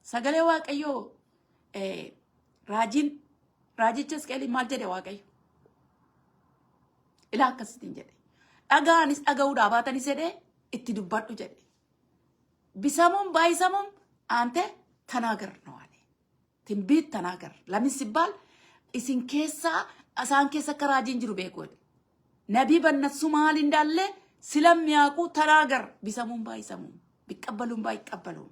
sagalee waaqayyo raajicha Hisqeel maal jedhe waaqayyo ilaa akkasitiin jedhe dhaga'anis dhaga'uudhaa baatanis jedhe itti dubbadhu jedhe bisamuun baay'isamuun aante tanaagar ነው አለ ትንቢት ተናገር ለምን ሲባል isin keessaa isaan keessa akka raajiin jiru beeku ነቢይ በእነሱ መሃል እንዳለ ስለሚያውቁ ተናገር ቢሰሙም ባይሰሙም ቢቀበሉም ባይቀበሉም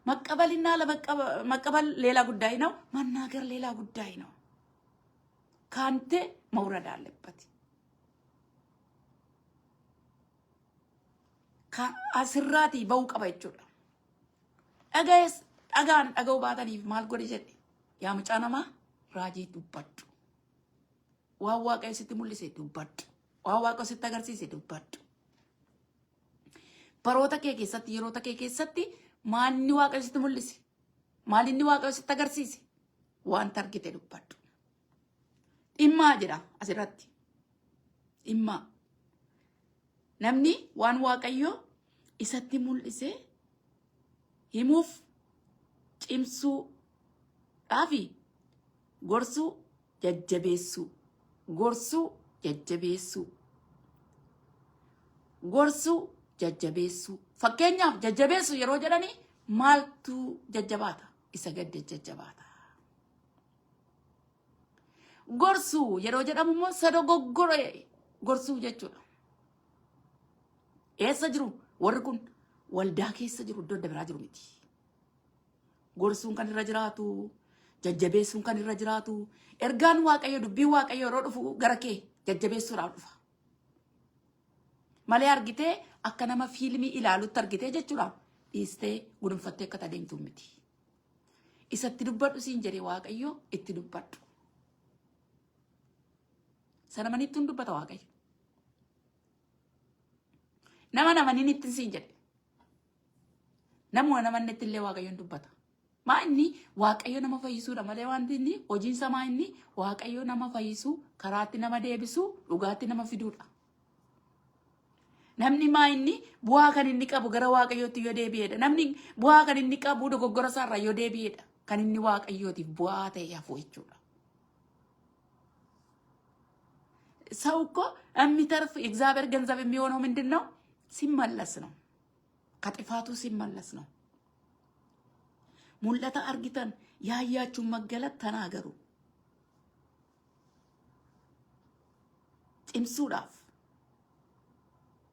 መቀበልና ለመቀበል ሌላ ጉዳይ ነው መናገር ሌላ ጉዳይ ነው ካንተ መውረድ አለበት ከአስራቲ በውቀባ ይችላል አጋይስ አጋን አጋው ባታኒ ማል ጎደ ጀደ ያምጫናማ ራጂ ዱባዱ ዋዋቀይ ስትሙልሴ ዱባዱ waaqayyo sitti agarsiise dubbadhu baroota kee keessatti yeroota kee keessatti maanni waaqayyo sitti mul'ise maalinni waaqayyo sitti agarsiise waan argite dubbadhu dhimmaa jedha asirratti dhimmaa namni waan waaqayyo isatti mul'ise himuuf cimsuu dhaafi gorsuu jajjabeessuu gorsuu jajjabeessuu gorsuu jajjabeessuu fakkeenyaaf jajjabeessuu yeroo jedhani maaltu jajjabaata isa gadde jajjabaata gorsuu yeroo jedhamu immoo sadogoggora gorsuu jechuudha eessa jiru warri kun waldaa keessa jiru iddoo adda biraa jiru miti gorsuun kan irra jiraatu jajjabeessuun kan irra jiraatu ergaan waaqayyo dubbii waaqayyo yeroo dhufu gara kee jajjabeessuudhaaf dhufa malee argitee akka nama fiilmii ilaalutti argitee jechuudhaan dhiistee gudunfattee akka adeemtu miti isatti dubbadhu siin jedhee waaqayyo itti dubbadhu sana manittuun dubbata waaqayyo namaniin ittiin siin jedhe namanni ittillee waaqayyoon dubbata maa inni waaqayyo nama fayyisuudha malee wanti inni hojiin samaa inni waaqayyo nama fayyisuu karaatti nama deebisuu dhugaatti nama fiduudha namni maa inni bu'aa kan inni qabu gara waaqayyootti yoo deebi'eedha namni bu'aa kan inni qabu dogoggora isaarraa yoo deebi'eedha kan inni waaqayyootiif bu'aa ta'e hafu jechuudha ሰው እኮ የሚተርፍ እግዚአብሔር ገንዘብ የሚሆነው ምንድነው ሲመለስ ነው ከጥፋቱ ሲመለስ ነው ሙለታ አርጊተን ያያችሁ መገለጥ ተናገሩ ጢምሱዳፍ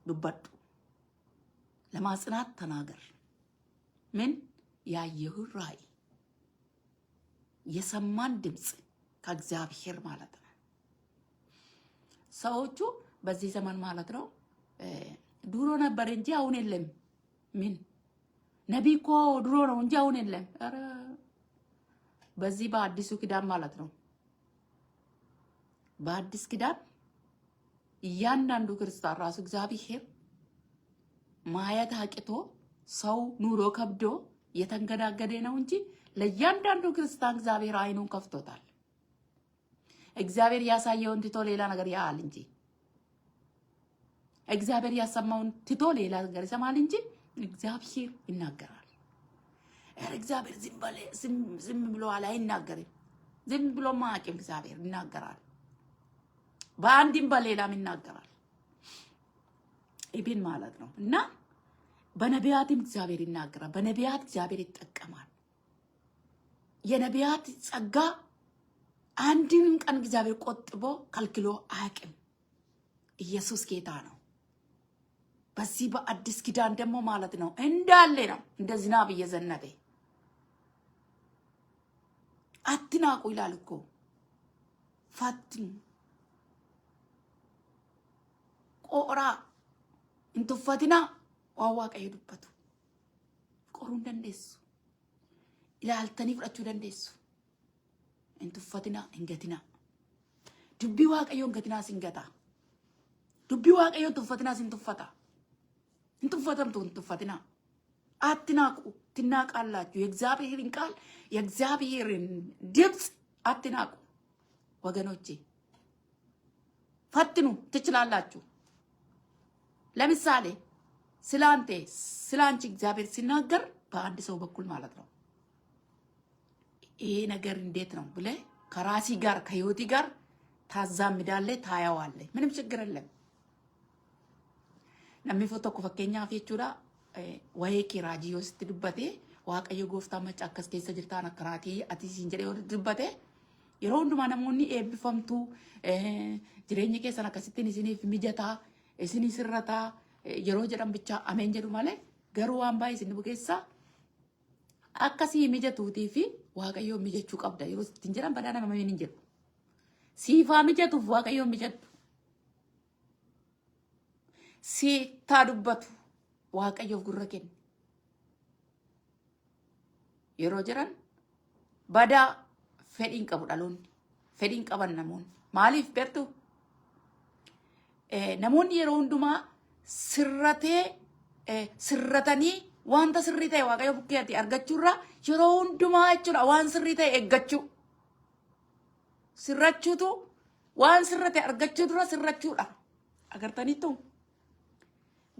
ዱበዱ ለማጽናት ተናገር ምን ያየሁ ራእይ የሰማን ድምጽ ከእግዚአብሔር ማለት ነው ሰዎቹ በዚህ ዘመን ማለት ነው ድሮ ነበር እንጂ አሁን የለም ምን ነብይ እኮ ድሮ ነው እንጂ አሁን የለም አረ በዚህ በአዲሱ ኪዳን ማለት ነው በአዲስ ኪዳን እያንዳንዱ ክርስቲያን ራሱ እግዚአብሔር ማየት አቅቶ ሰው ኑሮ ከብዶ የተንገዳገደ ነው እንጂ ለእያንዳንዱ ክርስቲያን እግዚአብሔር አይኑን ከፍቶታል እግዚአብሔር ያሳየውን ትቶ ሌላ ነገር ያያል እንጂ እግዚአብሔር ያሰማውን ትቶ ሌላ ነገር ይሰማል እንጂ እግዚአብሔር ይናገራል እግዚአብሔር ዝም ብሎ አይናገርም ዝም ብሎ ማያውቅም እግዚአብሔር ይናገራል በአንድም በሌላም ይናገራል ኢብን ማለት ነው እና በነቢያትም እግዚአብሔር ይናገራል በነቢያት እግዚአብሔር ይጠቀማል የነቢያት ጸጋ አንድም ቀን እግዚአብሔር ቆጥቦ ከልክሎ አያውቅም ኢየሱስ ጌታ ነው በዚህ በአዲስ ኪዳን ደግሞ ማለት ነው እንዳለ ነው እንደ ዝናብ እየዘነበ Attinaa ku ilaalu ko. Fattinu. Qoraa. Hin tuffatinaa waan waaqayyo dubbatu. Qoruu hin dandeessu. Ilaaltanii fudhachuu dandeessu. Hin tuffatinaa hin gatinaa. Dubbii waaqayyo hin gatinaa sin gata. Dubbii waaqayyo hin tuffatinaa sin tuffata. Hin tuffatamtu hin tuffatinaa. አትናቁ ትናቃላችሁ የእግዚአብሔርን ቃል የእግዚአብሔርን ድምፅ አትናቁ ወገኖቼ ፈትኑ ትችላላችሁ ለምሳሌ ስላንተ ስላንቺ እግዚአብሔር ሲናገር በአንድ ሰው በኩል ማለት ነው ይሄ ነገር እንዴት ነው ብለ ከራሲ ጋር ከህይወቲ ጋር ታዛምዳለ ታያዋለ ምንም ችግር የለም ነሚፎቶ ኮፈከኛ አፍየቹዳ waa'ee kee raajii yoo sitti dubbate waaqayyo gooftaa macha akkas keessa jirtaan akkaraatii ati siin jedhee yoo dubbate yeroo hundumaa namoonni eebbifamtu jireenya keessan akkasittiin isiniif mijataa isinii sirrataa yeroo jedhan bichaa ameen jedhu malee garuu waan baay'ee isin bukeessa akkasii mijatuutii fi waaqayyo mijachuu qabda yeroo ittiin jedhan badaa nama ameen hin jedhu siifaa mijatuuf waaqayyo mijatu si taa dubbatu waaqayyoof gurra kenni yeroo jiran badaa fedhiin qabu dhaloonni fedhiin qaban namoonni maaliif beertu namoonni yeroo hundumaa sirratanii wanta sirrii ta'e waaqayyo bukkeetti argachuurra yeroo hundumaa jechuudha waan sirrii ta'e eeggachuu sirrachuutu waan sirrii ta'e argachuu dura sirrachuudha agartaniitu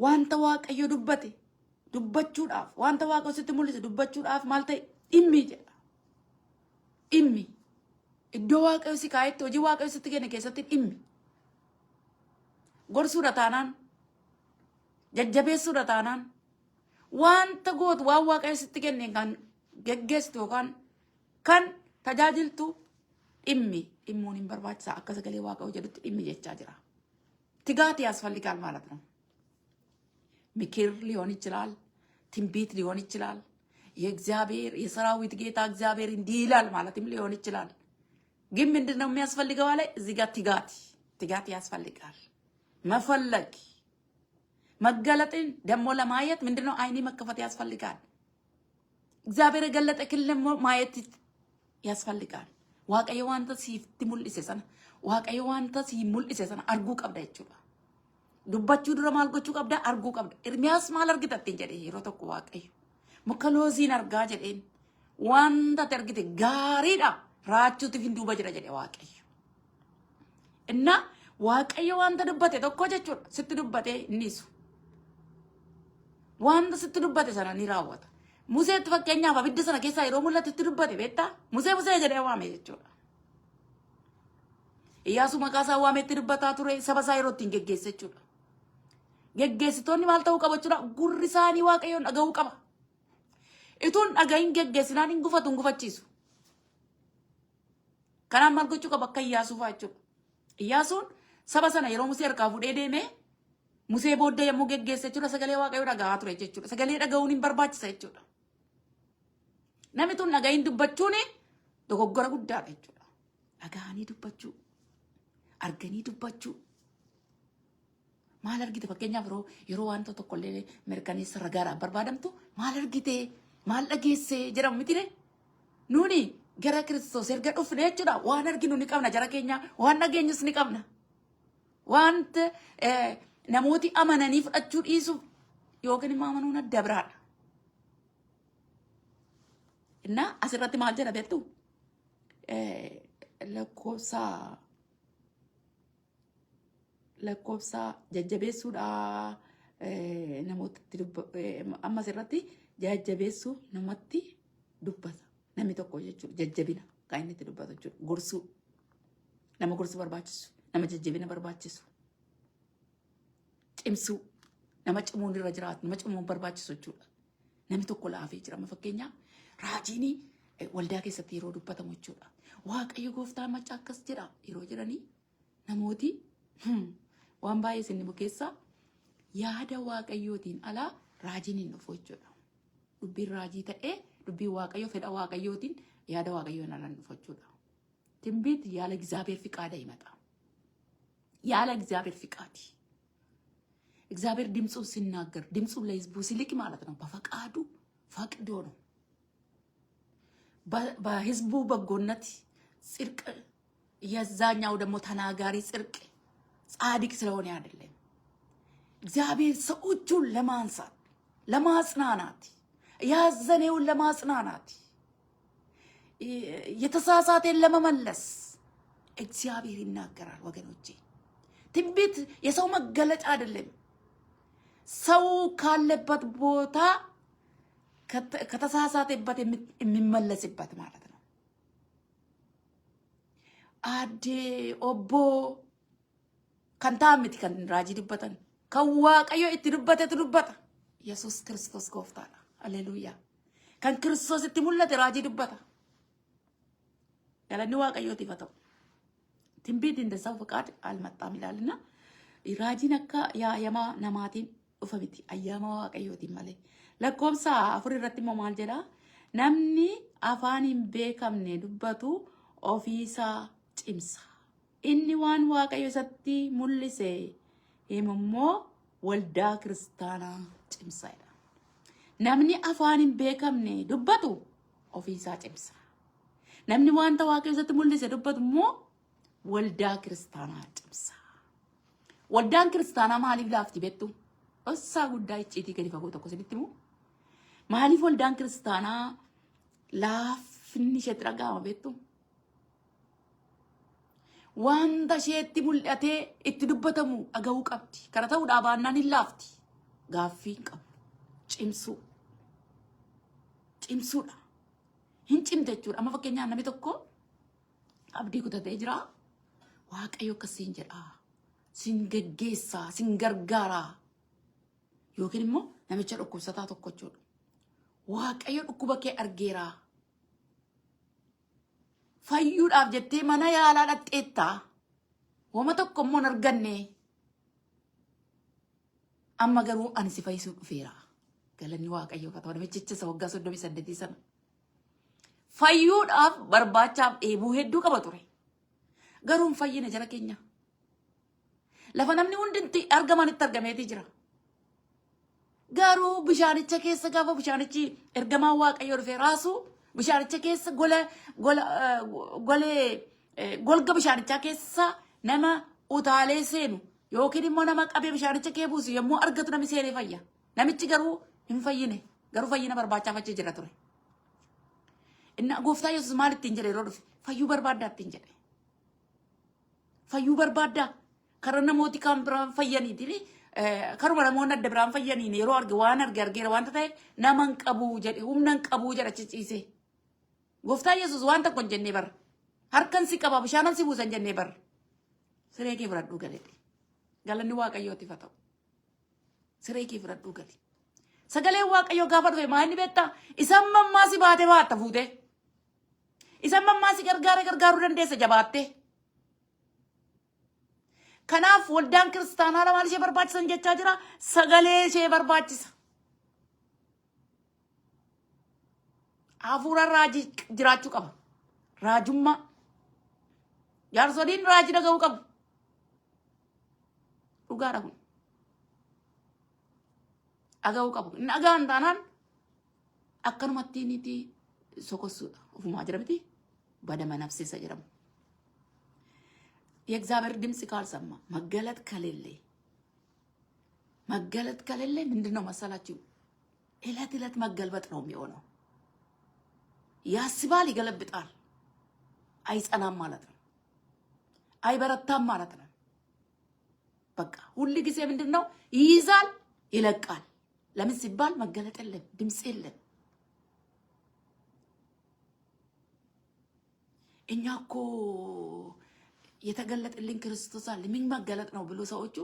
wanta waaqayyo dubbate dubbachuudhaaf wanta waaqayyo sitti mul'ise dubbachuudhaaf maal ta'e dhimmi jedha dhimmi iddoo waaqayyo si kaayetti hojii waaqayyo sitti kenne keessatti dhimmi gorsuudha taanaan jajjabeessuudha taanaan wanta gootu waan waaqayyo sitti kenne kan geggeessitu yookaan kan tajaajiltu dhimmuun hin barbaachisa akka sagalee waaqayyo jedhutti dhimmi jechaa jira tigaati ያስፈልጋል ማለት ነው ምክር ሊሆን ይችላል ትንቢት ሊሆን ይችላል የእግዚአብሔር የሰራዊት ጌታ እግዚአብሔር እንዲህ ይላል ማለትም ሊሆን ይችላል ግን ምንድነው የሚያስፈልገው አለ እዚህ ጋር ትጋት ያስፈልጋል መፈለግ መገለጥን ደሞ ለማየት ምንድነው አይኒ መከፈት ያስፈልጋል እግዚአብሔር የገለጠ ክልም ማየት ያስፈልጋል waaqayyo wanta siifti mul'ise sana waaqayyo wanta si mul'ise sana arguu qabda jechuudha dubbachuu dura maal gochuu qabda arguu qabda Ermiyaas maal argitatte jedhe yeroo tokko waaqayyo muka looziin argaa jedheen wanta argite gaariidha raachuutiif hin duuba jira jedhe waaqayyo inna waaqayyo wanta dubbate tokko jechuudha sitti dubbate innisu wanta sitti dubbate sana ni raawwata Museetti fakkeenyaaf abidda sana keessaa yeroo mul'atu itti dubbate beektaa Musee jedhee waame jechuudha Iyyaasu maqaa isaa waamee itti dubbataa ture saba isaa yeroo ittiin geggeesse jechuudha geggeessitoonni maal ta'uu qaba jechuudha gurri isaanii waaqayyoon dhaga'uu qaba ituun dhaga'iin geggeessinaan hin gufatu hin gufachiisu kanaan maal gochuu qaba akka Iyyaasuu fa'aa jechuudha Iyyaasuun saba sana yeroo Musee harkaa fuudhee deemee Musee booddee yommuu geggeesse jechuudha sagalee waaqayyoo dhaga'aa ture jechuudha sagalee dhaga'uun hin barbaachisa jechuudha namni tun dhaga'iin dubbachuun dogoggora guddaadha jechuudha dhaga'anii dubbachuu arganii dubbachuu maal argite fakkeenyaaf yeroo wanta tokkollee mirkaneessa ragaadhaaf barbaadamtu maal argite maal dhageesse jedhamu mitire nuuni gara Kiristoos erga dhufne jechuudha waan arginu ni qabna jara keenya waan dhageenyus ni qabna wanta namooti amananii fudhachuu dhiisuuf yookiin immoo amanuun adda biraadha inna asirratti maal jedha beektu lakkoofsa jajjabeessuudha namootatti amma asirratti jajjabeessuu namatti dubbata namni tokko jechuudha jajjabina kan inni itti dubbatu jechuudha gorsuu nama gorsuu barbaachisu nama jajjabina barbaachisu cimsuu nama cimuun irra jiraatu nama cimuun barbaachisu jechuudha namni tokko laafee jira amma fakkeenyaaf raajiin waldaa keessatti yeroo dubbatamu jechuudha waaqayyo gooftaa macha akkas jedha yeroo jedhanii namooti waan baay'ee isin bukeessa yaada waaqayyootiin alaa raajiin hin dhufu jechuudha dubbiin raajii ta'ee dubbiin waaqayyo fedha waaqayyootiin ያደ ዋቀዮን አላንፈቹዳ ትንቢት ያለ እግዚአብሔር ፍቃድ አይመጣም። ያለ እግዚአብሔር ፍቃድ እግዚአብሔር ድምፁን ሲናገር ድምፁን ለሕዝቡ ሲልክ ማለት ነው በፈቃዱ ፈቅዶ ነው። በሕዝቡ በጎነት ጽድቅ የዛኛው ደግሞ ተናጋሪ ጽድቅ ጻድቅ ስለሆነ አይደለም። እግዚአብሔር ሰዎቹን ለማንሳት ለማጽናናት ያዘነውን ለማጽናናት የተሳሳተን ለመመለስ እግዚአብሔር ይናገራል። ወገኖቼ ትንቢት የሰው መገለጫ አይደለም። ሰው ካለበት ቦታ ከተሳሳተበት የሚመለስበት ማለት ነው። አዴ ኦቦ ከንታምት ከን ራጂ ድበተን ከዋቀዮ እትዱበተ ትዱበታ ኢየሱስ ክርስቶስ ጎፍታና ሃሌሉያ ከን ክርስቶስ እትሙለት ራጂ ድበታ ያለኒ ዋቀዮ ትፈተው ትንቢት እንደዛው ፈቃድ አልመጣም ይላልና ራጂን አካ ያየማ ነማቲን ኡፈሚቲ አያማ ዋቀዮቲ ማለ ለኮምሳ አፍሪ ረቲሞ ማልጀላ ነምኒ አፋኒን ቤከምኔ ዱበቱ ኦፊሳ ጭምሳ inni waan waaqayyo isatti mul'ise himammoo waldaa kiristaanaa cimsaadha. Namni afaan hin beekamne dubbatu ofiisaa cimsa. Namni wanta waaqayyo isatti mul'ise dubbatu immoo waldaa kiristaanaa cimsa. Waldaan kiristaanaa maaliif laafti beektu? Ossaa guddaa icciitii gadi fagoo tokko sinitti immoo maaliif waldaan kiristaanaa laafinni isheetti dhaga'ama beektu? wanda sheetti mul'atee itti dubbatamu dhaga'uu qabdi. Kana ta'uudhaa baannaan hin laafti. Gaaffii hin qabu. Cimsuudha. Hin cimte jechuudha. Amma fakkeenyaaf namni tokko abdii kutatee jira. Waaqayyo akkasiin jedha. Sin geggeessaa, sin gargaaraa. Yookiin immoo namicha dhukkubsataa tokko jechuudha. Waaqayyo dhukkuba kee argeera. fayyuudhaaf jettee mana yaalaa dhaqxeetta wama tokko immoo arganne amma garuu ani si fayyisuu dhufeera galanni waaqayyoo haa ta'u namichi isa waggaa 38 sana fayyuudhaaf barbaachaaf dheebuu hedduu qaba ture garuu fayyina jara keenya lafa namni hundi argamanitti argameeti jira garuu bishaanicha keessa gaafa bishaanichi ergamaa waaqayyoo dhufee raasu bishaanicha keessa golga bishaanicha keessa nama utaalee seenu yookiin immoo nama qabee bishaanicha kee buusu yommuu argatu namni seenee fayya. Namichi garuu hin fayyine garuu fayyina barbaachaaf achi jira ture. Inna gooftaa Yesuus maal ittiin jedhe yeroo dhufe fayyuu barbaaddaa ittiin jedhe. Fayyuu barbaaddaa karaa namooti kan biraan fayyaniiti karuma namoonni adda biraan fayyaniin yeroo arge waan argeera wanta ta'e nama hin qabu jedhe humna hin qabu jedha ciciisee. Gooftaa Yesuus waan tokko hin jennee bara. Harkan si qaba bishaanan si buusan jennee bara. Siree kee fudhadhuu galedhe. Galanni waaqayyooti haa ta'u. Siree kee fudhadhuu gale. Sagalee waaqayyoo gaafa dhufe maa inni beektaa? Isaan mammaa si baatee baatta fuutee. Isaan mammaa si gargaaruu dandeessa jabaattee. Kanaaf waldaan kiristaanaa maal ishee barbaachisan jechaa jira? Sagalee ishee barbaachisa. Hafuura raajii jiraachuu qaba. Raajummaa. Jaarsoliin raajii dhaga'uu qabu. Dhugaadha kun. Dhaga'uu qabu. Inni dhagaan taanaan akkanumatti niti sokossuudha. Ofumaa jira miti badama nafsiisa jedhamu. የእግዚአብሔር ድምጽ ካልሰማ መገለጥ ከሌለ ምንድነው መሰላችሁ? እለት እለት መገልበጥ ነው የሚሆነው። ያስባል፣ ይገለብጣል፣ አይጸናም ማለት ነው። አይበረታም ማለት ነው። በቃ ሁሉ ጊዜ ምንድነው ይይዛል፣ ይለቃል። ለምን ሲባል መገለጥ የለም፣ ድምጽ የለም። እኛ እኮ የተገለጠልን ክርስቶስ አለ ምን መገለጥ ነው ብሎ ሰዎቹ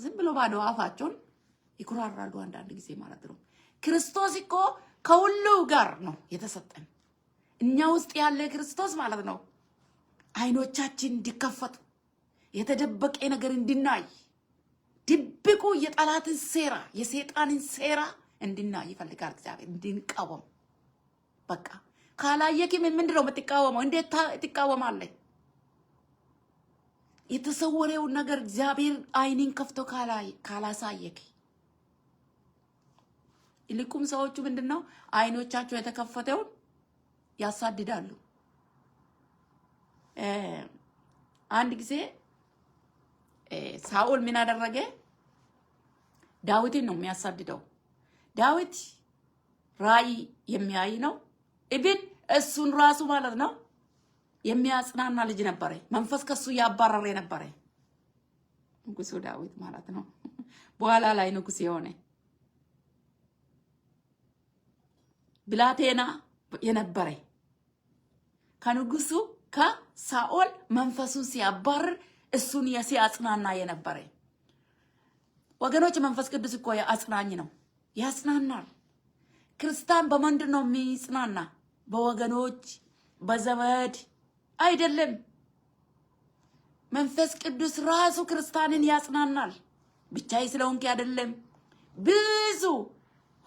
ዝም ብሎ ባዶ አፋቸውን ይኩራራሉ አንዳንድ ጊዜ ማለት ነው። ክርስቶስ እኮ ከሁሉ ጋር ነው የተሰጠን። እኛ ውስጥ ያለ ክርስቶስ ማለት ነው አይኖቻችን እንዲከፈቱ የተደበቀ ነገር እንድናይ ድብቁ የጠላትን ሴራ የሰይጣንን ሴራ እንድናይ ይፈልጋል እግዚአብሔር እንድንቃወም። በቃ ካላየክ ምንድነው የምትቃወመው? እንዴት ትቃወማለህ? የተሰወረውን ነገር እግዚአብሔር አይንን ከፍቶ ካላሳየክ ይልቁም ሰዎቹ ምንድነው አይኖቻቸው የተከፈተውን ያሳድዳሉ። አንድ ጊዜ ሳኦል ምን አደረገ? ዳዊትን ነው የሚያሳድደው። ዳዊት ራእይ የሚያይ ነው። ኢብን እሱን ራሱ ማለት ነው የሚያጽናና ልጅ ነበረ። መንፈስ ከሱ ያባረረ ነበረ። ንጉሱ ዳዊት ማለት ነው። በኋላ ላይ ንጉስ የሆነ ብላቴና የነበረ ከንጉሱ ከሳኦል መንፈሱን ሲያባርር እሱን ሲያጽናና የነበረ። ወገኖች መንፈስ ቅዱስ እኮ አጽናኝ ነው፣ ያጽናናል። ክርስቲያን በምንድን ነው የሚጽናና? በወገኖች በዘመድ አይደለም። መንፈስ ቅዱስ ራሱ ክርስቲያንን ያጽናናል። ብቻዬ ስለሆንክ አይደለም፣ ብዙ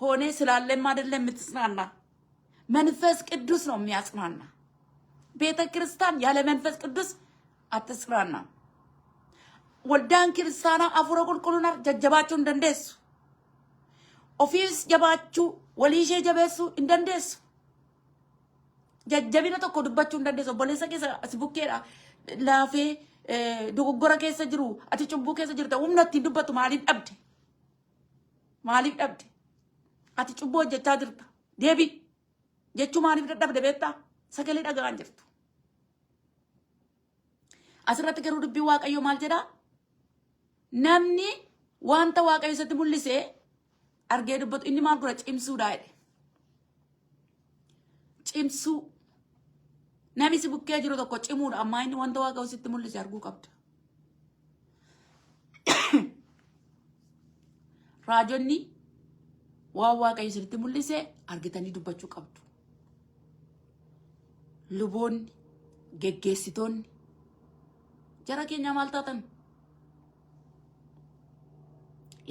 ሆነ ስላለም አይደለም የምትጽናና። መንፈስ ቅዱስ ነው የሚያጽናና። ቤተ ክርስቲያን ያለ መንፈስ ቅዱስ አትጽናና። ወልዳን ክርስቲያና አፉረ ቁልቁሉና ጀጀባችሁ እንደንደሱ ኦፊስ ጀባችሁ ወሊሼ ጀበሱ እንደንደሱ jajjabina tokko dubbachuu hin dandeessu. Obboleessa keessa as bukkeedha laafee dogoggora keessa jiru ati cubbuu keessa jirta humna ittiin dubbatu maaliif dhabde? Maaliif dhabde? Ati cubbuu hojjechaa jirta deebi jechuu maaliif dadhabde beektaa? Sagalee dhagaan jirtu. Asirratti garuu dubbii Waaqayyoo maal jedhaa? Namni wanta Waaqayyo isatti mul'isee argee dubbatu inni maal godha? Cimsuudha jedhe. Cimsuu. Namni si bukkee jiru tokko cimuudha. Amma inni wanta Waaqayyo sitti mul'ise arguu qabda. Raajonni waan Waaqayyo sitti mul'ise argitanii dubbachuu qabdu. Luboonni, geggeessitoonni jara keenya maal taatan?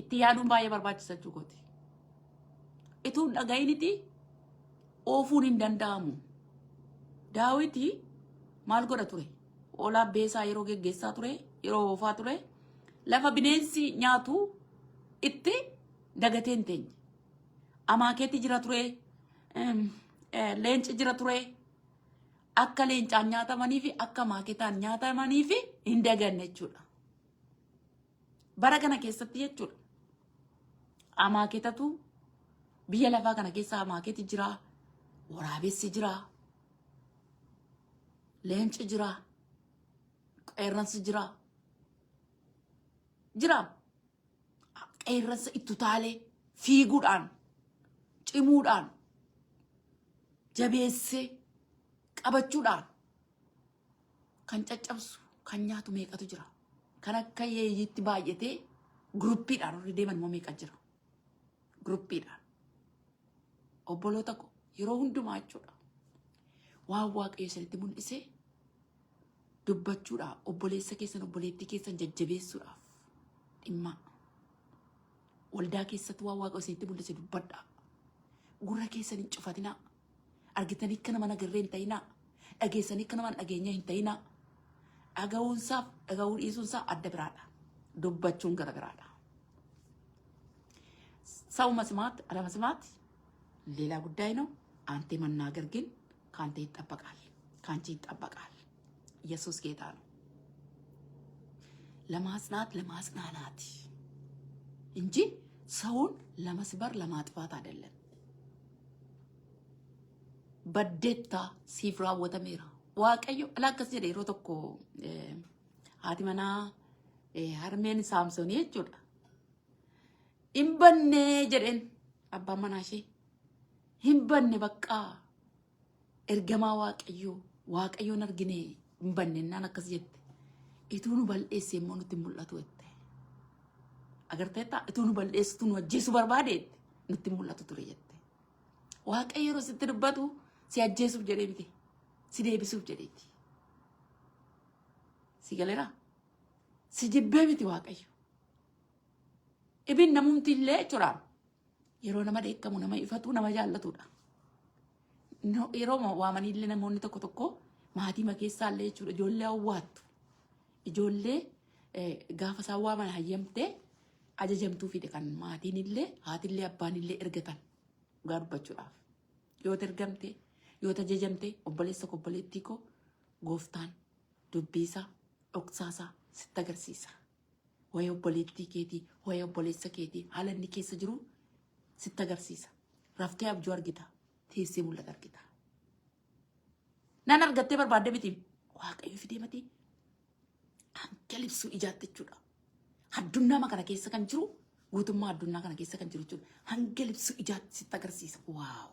Itti yaaduun baay'ee barbaachisaa jechuudha. Ituun dhaga'initi oofuun hin danda'amu. Daawiti maal godha ture? Oolaa beesaa yeroo geggeessaa ture, yeroo oofaa ture, lafa bineensi nyaatu itti dagatee hin teenye. Amaakeetti jira ture, leenci jira ture. Akka leencaan nyaatamanii fi akka maaketaan nyaatamanii fi hin daganne jechuudha. Bara kana keessatti jechuudha. Amaaketatu biyya lafaa kana keessa amaaketti jira, waraabessi jira, leenci jira, qeerransi jira. Qeerransa itti utaalee fiiguudhaan, cimuudhaan, jabeessee qabachuudhaan kan caccabsu kan nyaatu meeqatu jira? Kan akka yeeyyiitti baay'atee gruppiidhaan warri deeman immoo meeqa jira? Gruppiidhaan. Obboloota ko yeroo hundumaa jechuudha. Waan Waaqayyo isinitti mul'isee dubbachuudhaaf obboleessa keessan obboleettii keessan jajjabeessuudhaaf dhimma. Waldaa keessatti waan Waaqayyo isinitti mul'ise dubbadhaa. Gurra keessan hin cufatinaa. Argitanii akka nama nagarree hin ta'inaa. Dhageessanii akka nama dhageenya hin ta'inaa. Dhaga'uunsaaf dhaga'uu dhiisuunsaa adda biraadha. Dubbachuun gara biraadha. ሰው መስማት አለመስማት ሌላ ጉዳይ ነው። አንተ መናገር ግን ካንተ ይጠበቃል፣ ካንቺ ይጠበቃል። ኢየሱስ ጌታ ነው። ለማጽናት ለማጽናናት እንጂ ሰውን ለመስበር ለማጥፋት አይደለም። በደታ ሲፍራ ወተሜራ ዋቀዮ አላከስ ጀደ ሮ ተኮ ሃቲመና ሃርሜን ሳምሶን የጁዳ ኢምበኔ ጀደን አባ መናሼ ኢምበኔ በቃ ኤርገማ ዋቀዮን አርግኔ ኢምበኔና አላከስ ጀደ ኢቱኑ በልኤስ የሞኑት ሙላቱ ወተ አገርተታ ኢቱኑ በልኤስ ቱኑ ወጂሱ በርባዴት ኑት ሙላቱ ቱረ ጀተ ዋቀዮ ሮ ስትድበቱ ሲያጀሱፍ ጀደ ቢቴ ሲዴቢሱፍ ጀደቲ ሲገለራ ሲጅቤ ቢቲ ዋቀዮ ibin namumti illee jira yeroo nama deekamu nama ifatu nama jaallatudha. no yeroo waamanillee namoonni tokko tokko maatii makeessaallee jechuudha ijoollee awwaattu ijoollee gaafa isaan waaman hayyamtee ajajamtuu fide kan maatiin haatillee abbaanillee ergatan dhugaa dubbachuudhaaf yoo ergamte yoo ajajamte obboleessa obboleettii koo gooftaan dubbiisaa dhoksaasaa sitti agarsiisa wayii obboleettii keetii wayii obboleessa keetii haala inni keessa jiru sitti agarsiisa raftee abjuu argita teessee mul'ata argita nan argattee barbaadde miti waaqayyo fidee mati hanga libsuu ijaatti jechuudha addunyaa kana keessa kan jiru guutummaa addunyaa kana keessa kan jiru jechuudha hanga libsuu ijaatti sitti agarsiisa waaw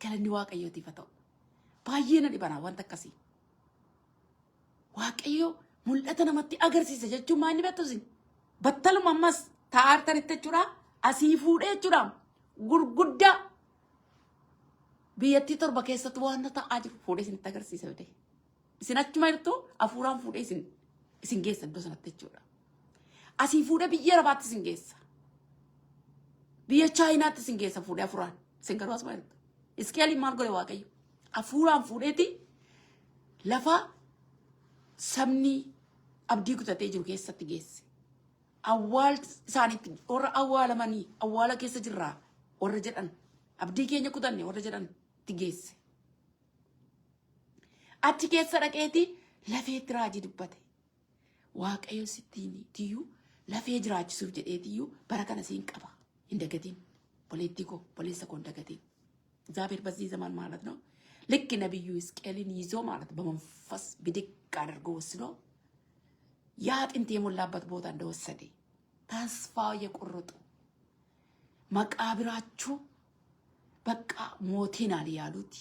galanni waaqayyootiif haa ta'u baay'ee na dhibana wanta akkasii waaqayyo mul'ata namatti agarsiisa jechuun maal ni beektu isin battaluma ammas taa'artanitti jechuudha asii fuudhee jechuudha gurguddaa biyyattii torba keessatti waan ta'aa jiru fuudhee isinitti agarsiisa yoo ta'e isin achuma jirtu hafuuraan fuudhee isin geessa iddoo sanatti jechuudha asii fuudhee biyya arabaatti isin geessa biyya chaayinaatti isin geessa fuudhee hafuuraan isin garuu asuma jirtu iskeeliin maal godhe waaqayyo hafuuraan fuudheeti lafa sabni abdii kutatee jiru keessatti geesse awwaal isaaniitti warra awwaalamanii awwaala keessa jirraa warra jedhan abdii keenya kutanne warra jedhan itti geesse achi keessa dhaqeeti lafeetti raajii dubbate waaqayyo sittiin tiyyuu lafee jiraachisuuf jedheetiyyuu bara kana siin qaba hin dagatiin boleettii koo boleessa koo hin dagatiin እግዚአብሔር በዚህ ዘመን ማለት ነው ልክ ነብዩ ሕዝቅኤልን ይዞ ማለት በመንፈስ ብድግ አድርጎ ወስዶ ያ አጥንት የሞላበት ቦታ እንደወሰደ ተስፋ የቆረጡ መቃብራችሁ በቃ ሞቴናል ያሉት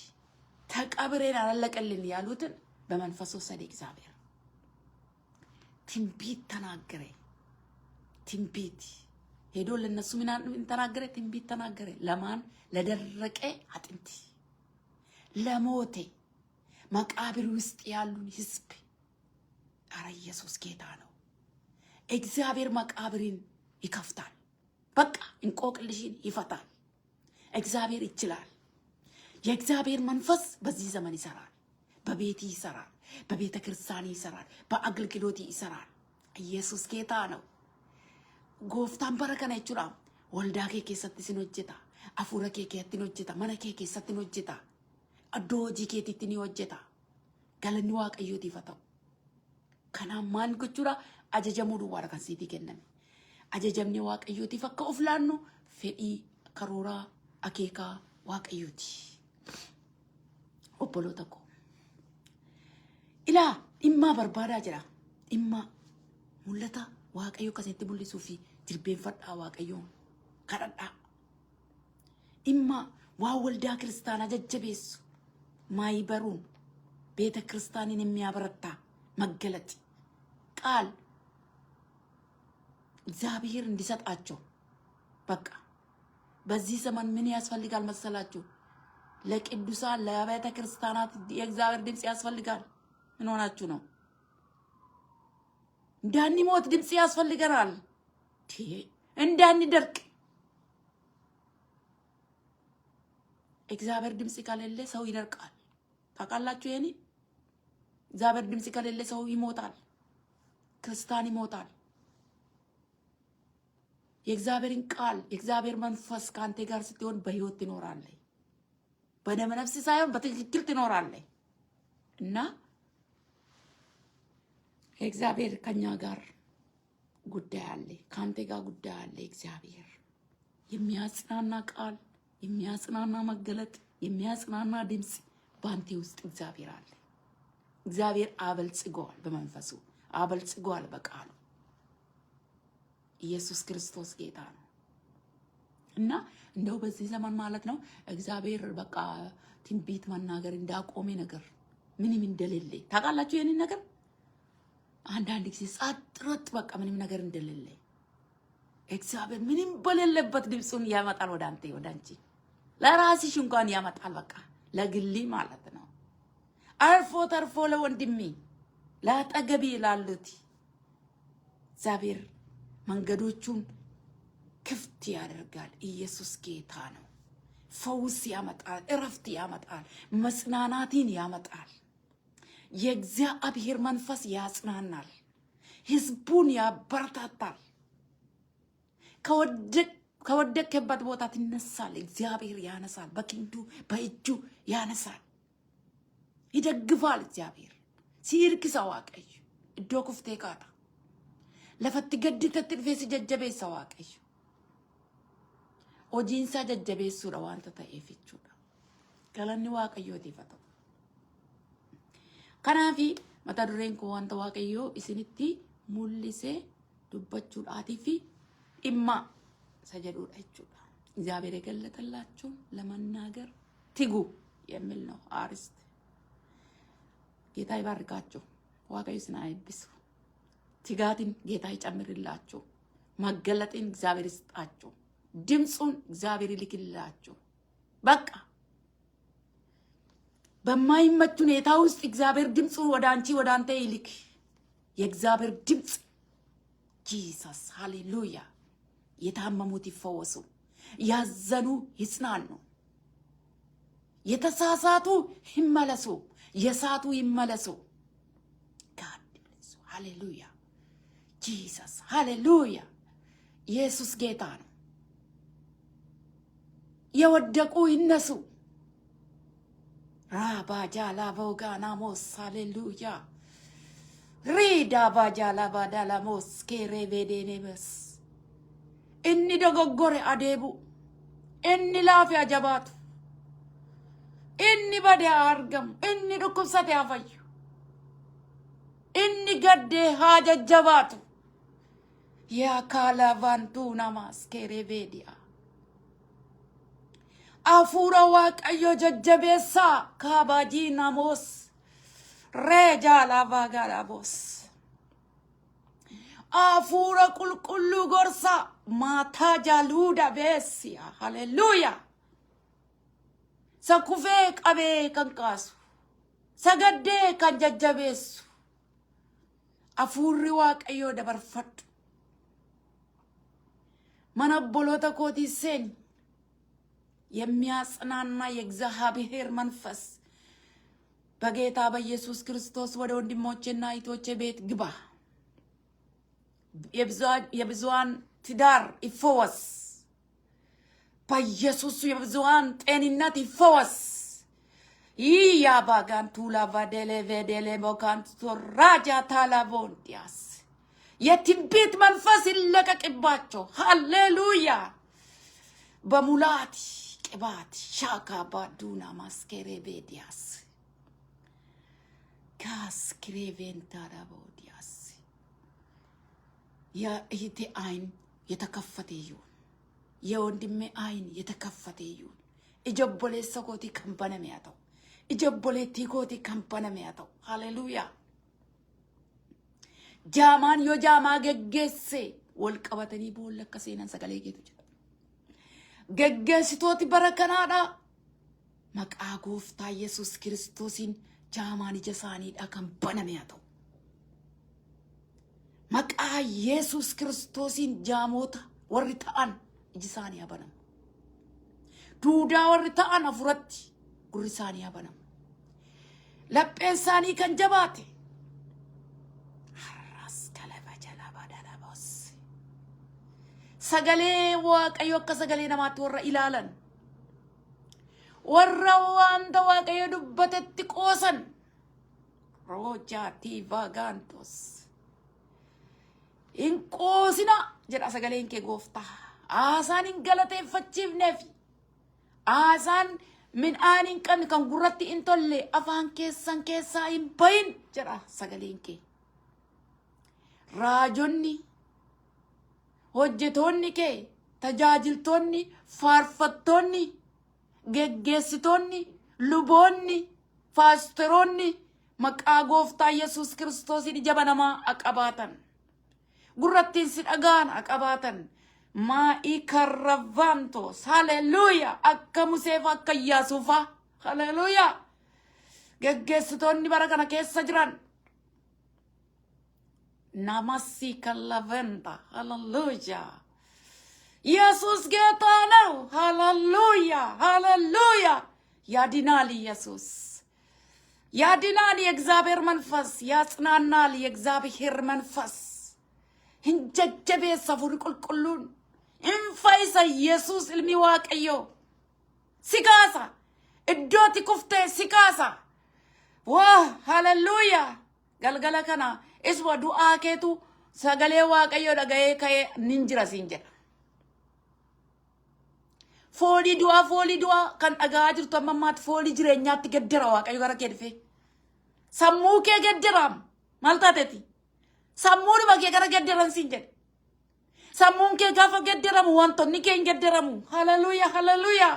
ተቀብረን አላለቀልን ያሉትን በመንፈስ ወሰደ እግዚአብሔር ትንቢት ተናገረ ትንቢት ሄዶ ለነሱ ምን ተናገረ ትንቢት ተናገረ ለማን ለደረቀ አጥንት ለሞቴ መቃብር ውስጥ ያሉን ህዝብ አረ ኢየሱስ ጌታ ነው እግዚአብሔር መቃብርን ይከፍታል በቃ እንቆቅልሽን ይፈታል እግዚአብሔር ይችላል የእግዚአብሔር መንፈስ በዚህ ዘመን ይሰራል በቤት ይሰራል በቤተ ክርስቲያን ይሰራል በአገልግሎት ይሰራል ኢየሱስ ጌታ ነው ጎፍታን በረከና ይችላል ወልዳኬ ከሰት ሲኖጀታ አፉረኬ ከየት ኖጀታ ማነኬ ከሰት ኖጀታ አዶጂ ከየት ኖጀታ ገለኒ ዋቀዮት ይፈታው ከና ማን ጎቹራ አጀጀሙ ዱዋራ ከሲቲ ከነም አጀጀምኒ ዋቀዮት ይፈካ ኦፍላኑ ፌኢ ከሮራ አኬካ ዋቀዮት ኦፖሎታኮ ኢላ ኢማ በርባዳ ጅራ ኢማ ሙለታ ዋቀዮ ከሰት ቡሊሱፊ ጅልቤንፈዳ ዋቀዮ ከረዳ ኢማ ዋወልዳ ክርስቲያና ጀጀቤሱ ማይበሩን ቤተ ክርስቲያንን የሚያበረታ መገለጥ ቃል እግዚአብሔር እንዲሰጣቸው በቃ በዚህ ዘመን ምን ያስፈልጋል መሰላችሁ ለቅዱሳን ለቤተ ክርስቲያናት የእግዚአብሔር ድምጽ ያስፈልጋል ምን ሆናችሁ ነው እንዳንሞት ድምጽ ያስፈልገናል እንዳንደርቅ እግዚአብሔር ድምጽ ከሌለ ሰው ይደርቃል ታውቃላችሁ የኔ እግዚአብሔር ድምጽ ከሌለ ሰው ይሞታል ክርስቲያን ይሞታል የእግዚአብሔርን ቃል የእግዚአብሔር መንፈስ ካንተ ጋር ስትሆን በህይወት ትኖራለህ በደመ ነፍስ ሳይሆን በትክክል ትኖራለህ እና እግዚአብሔር ከኛ ጋር ጉዳይ አለ ካንተ ጋር ጉዳይ አለ እግዚአብሔር የሚያጽናና ቃል የሚያጽናና መገለጥ የሚያጽናና ድምጽ ባንተ ውስጥ እግዚአብሔር አለ እግዚአብሔር አበልጽጓል በመንፈሱ አበልጽጓል በቃሉ ኢየሱስ ክርስቶስ ጌታ ነው እና እንደው በዚህ ዘመን ማለት ነው እግዚአብሔር በቃ ትንቢት መናገር እንዳቆመ ነገር ምንም እንደሌለ ታውቃላችሁ የኔን ነገር አንዳንድ ጊዜ ጻጥረት በቃ ምንም ነገር እንደሌለ እግዚአብሔር ምንም በሌለበት ድምጹን ያመጣል ወደ አንተ ወደ አንቺ ለራስሽ እንኳን ያመጣል በቃ ለግሊ ማለት ነው አልፎ ተርፎ ለወንድሜ ላጠገቢ ላሉት እግዚአብሔር መንገዶቹን ክፍት ያደርጋል ኢየሱስ ጌታ ነው ፈውስ ያመጣል፣ እረፍት ያመጣል፣ መጽናናትን ያመጣል። የእግዚአብሔር መንፈስ ያጽናናል፣ ህዝቡን ያበረታታል። ከወደቅበት ቦታ ትነሳል። እግዚአብሔር ያነሳል፣ በክንዱ በእጁ ያነሳል፣ ይደግፋል። እግዚአብሔር ሲርክሳ ዋቀዩ እዶ ኩፍቴ ካታ ለፈት ገድተት ድፌ ሲጀጀቤሳ ዋቀዩ ሆጂንሳ ጀጀቤሱudha wanta ta'eef jechuudha. Galanni waaqayyootiif haa ta'u. Kanaafi mata dureen koo wanta waaqayyoo isinitti mul'isee dubbachuudhaatii fi dhimma isa jedhuudha jechuudha. እግዚአብሔር የገለጠላችሁ ለመናገር ትጉ የሚል ነው አርስት። ጌታ ይባርካችሁ። ዋቀዩ ስናይብስ ትጋትን ጌታ ይጨምርላችሁ። መገለጥን እግዚአብሔር ይስጣችሁ። ድምጹን እግዚአብሔር ይልክላችሁ። በቃ በማይመች ሁኔታ ውስጥ እግዚአብሔር ድምጹን ወደ አንቺ ወደ አንተ ይልክ። የእግዚአብሔር ድምጽ ጂሰስ ሃሌሉያ። የታመሙት ይፈወሱ፣ ያዘኑ ይጽናኑ፣ የተሳሳቱ ይመለሱ፣ የሳቱ ይመለሱ። ጋድ ብለስ ሃሌሉያ። ጂሰስ ሃሌሉያ። ኢየሱስ ጌታ ነው። የወደቁ ይነሱ። ራባጃላ ቦጋናሞስ ሃሌሉያ። ሪዳ ባጃላ ባዳላሞስ ኬሬቬዴኔበስ እኒ ደጎጎረ አዴቡ እኒ ላፊ አጀባቱ እኒ በደ አርገም እኒ ዱኩብሰት ያፈዩ እኒ ገዴ ሀጀጀባቱ ያካላቫንቱ ናማስ ኬሬቬዲያ አፉረ ዋቀዮ ጀጀቤሳ ካባጂ ናሞስ ሬጃላ ባጋላቦስ አፉረ ቁልቁሉ ጎርሳ ማታ ጃሉዳ ቤሲያ ሃሌሉያ። ሰኩፌ ቀቤ ከንቃሱ ሰገዴ ከንጀጀቤሱ አፉሪ ዋቀዮ ደበርፈዱ መነቦሎተ ኮቲሴን የሚያጽናና የእግዚአብሔር መንፈስ በጌታ በኢየሱስ ክርስቶስ ወደ ወንድሞቼና እህቶቼ ቤት ግባ። የብዙዋን ትዳር ይፈወስ በኢየሱስ። የብዙዋን ጤንነት ይፈወስ። ይያ ባጋንቱ ላቫዴሌ ቬዴሌ ቦካንቱ ራጃ ታላቦንዲያስ የትንቢት መንፈስ ይለቀቅባቸው። ሃሌሉያ። በሙላት ቅባት ሻካ ባዱና ማስኬሬ ቤዲያስ ካስክሬቬንታራቦዲያስ የእህቴ አይን የተከፈተ ይሁን። የወንድሜ አይን የተከፈተ ይሁን። እጀቦሌሳ ኮቲ ከንበነም ያተው እጀቦሌቲ ኮቲ ከንበነም ያተው። ሃሌሉያ። ጃማን ዮ ጃማ ገጌሴ ወልቀበተኒ ቦለከ ሴናን ሰገሌ ጌቱ ጅራ ገጌሲቶቲ በረከናዳ መቃ ጎፍታ ኢየሱስ ክርስቶስን ጃማን ጀሳኒዳ ከንበነም ያተው መቃ ኢየሱስ ክርስቶስን ጃሞታ ወርታን ጅሳኒ ያበነም ዱዳ ወርታን አፍረት ጉርሳኒ ያበነም ለጴሳኒ ከንጀባቴ ሐራስ ከለበጀላ ባዳላቦስ ሰገሌ ዋቀዮ ከሰገሌ ነማት ወራ ኢላለን ወራዋንተ ዋቀዮ ዱበተት ቆሰን ሮጃቲ ቫጋንቶስ ኢንቆሲና ጀዳ ሰገሌን ከ ጎፍታ አሳን እንገለቴፈቺፍኔፍ አሳን ምን አኒን ቀን ከን ጉረቲ እንቶሌ አፋን ኬሰን ኬሳ ኢምባይን ጀዳ ሰገሌን ከ ራጆኒ ሆጀቶኒ ከ ተጃጅልቶኒ ፋርፈቶኒ ገጌስቶኒ ሉቦኒ ፋስተሮኒ መቃ ጎፍታ ኢየሱስ ክርስቶስን ጀበነማ አቀባተን ጉረቲን ሲዳጋን አቀባተን ማኢ ከረቫንቶስ ሃሌሉያ። አከ ሙሴፍ አከ ኢያሱፋ ሃሌሉያ። ገጌስቶኒ በረከነ ኬሰ ጅራን ናማሲ ከለቨንታ ሃሌሉያ። ኢየሱስ ጌታ ነው። ሃሌሉያ ሃሌሉያ። ያድናል ኢየሱስ ያድናል። የእግዚአብሔር መንፈስ ያጽናናል። የእግዚአብሔር መንፈስ እንጀጀቤ ሰፉሪ ቁልቁሉን እንፈይሰ ኢየሱስ ilmi waaqayyo sikasa iddoti kufte sikasa wah hallelujah galgala kana iswa du'a keetu sagale waaqayyo dhagaye kaye ninjira sinje fooli du'a kan dhagaa jirtu ammaat fooli jireenyaatti gaddara waaqayyo gara kee dhufe sammuu kee gaddaram maal taateti sammuu bakee gara gaddaran sinje sammuun kee gaafa gaddaramu wantoonni kee hin gaddaramu. Hallelujah hallelujah.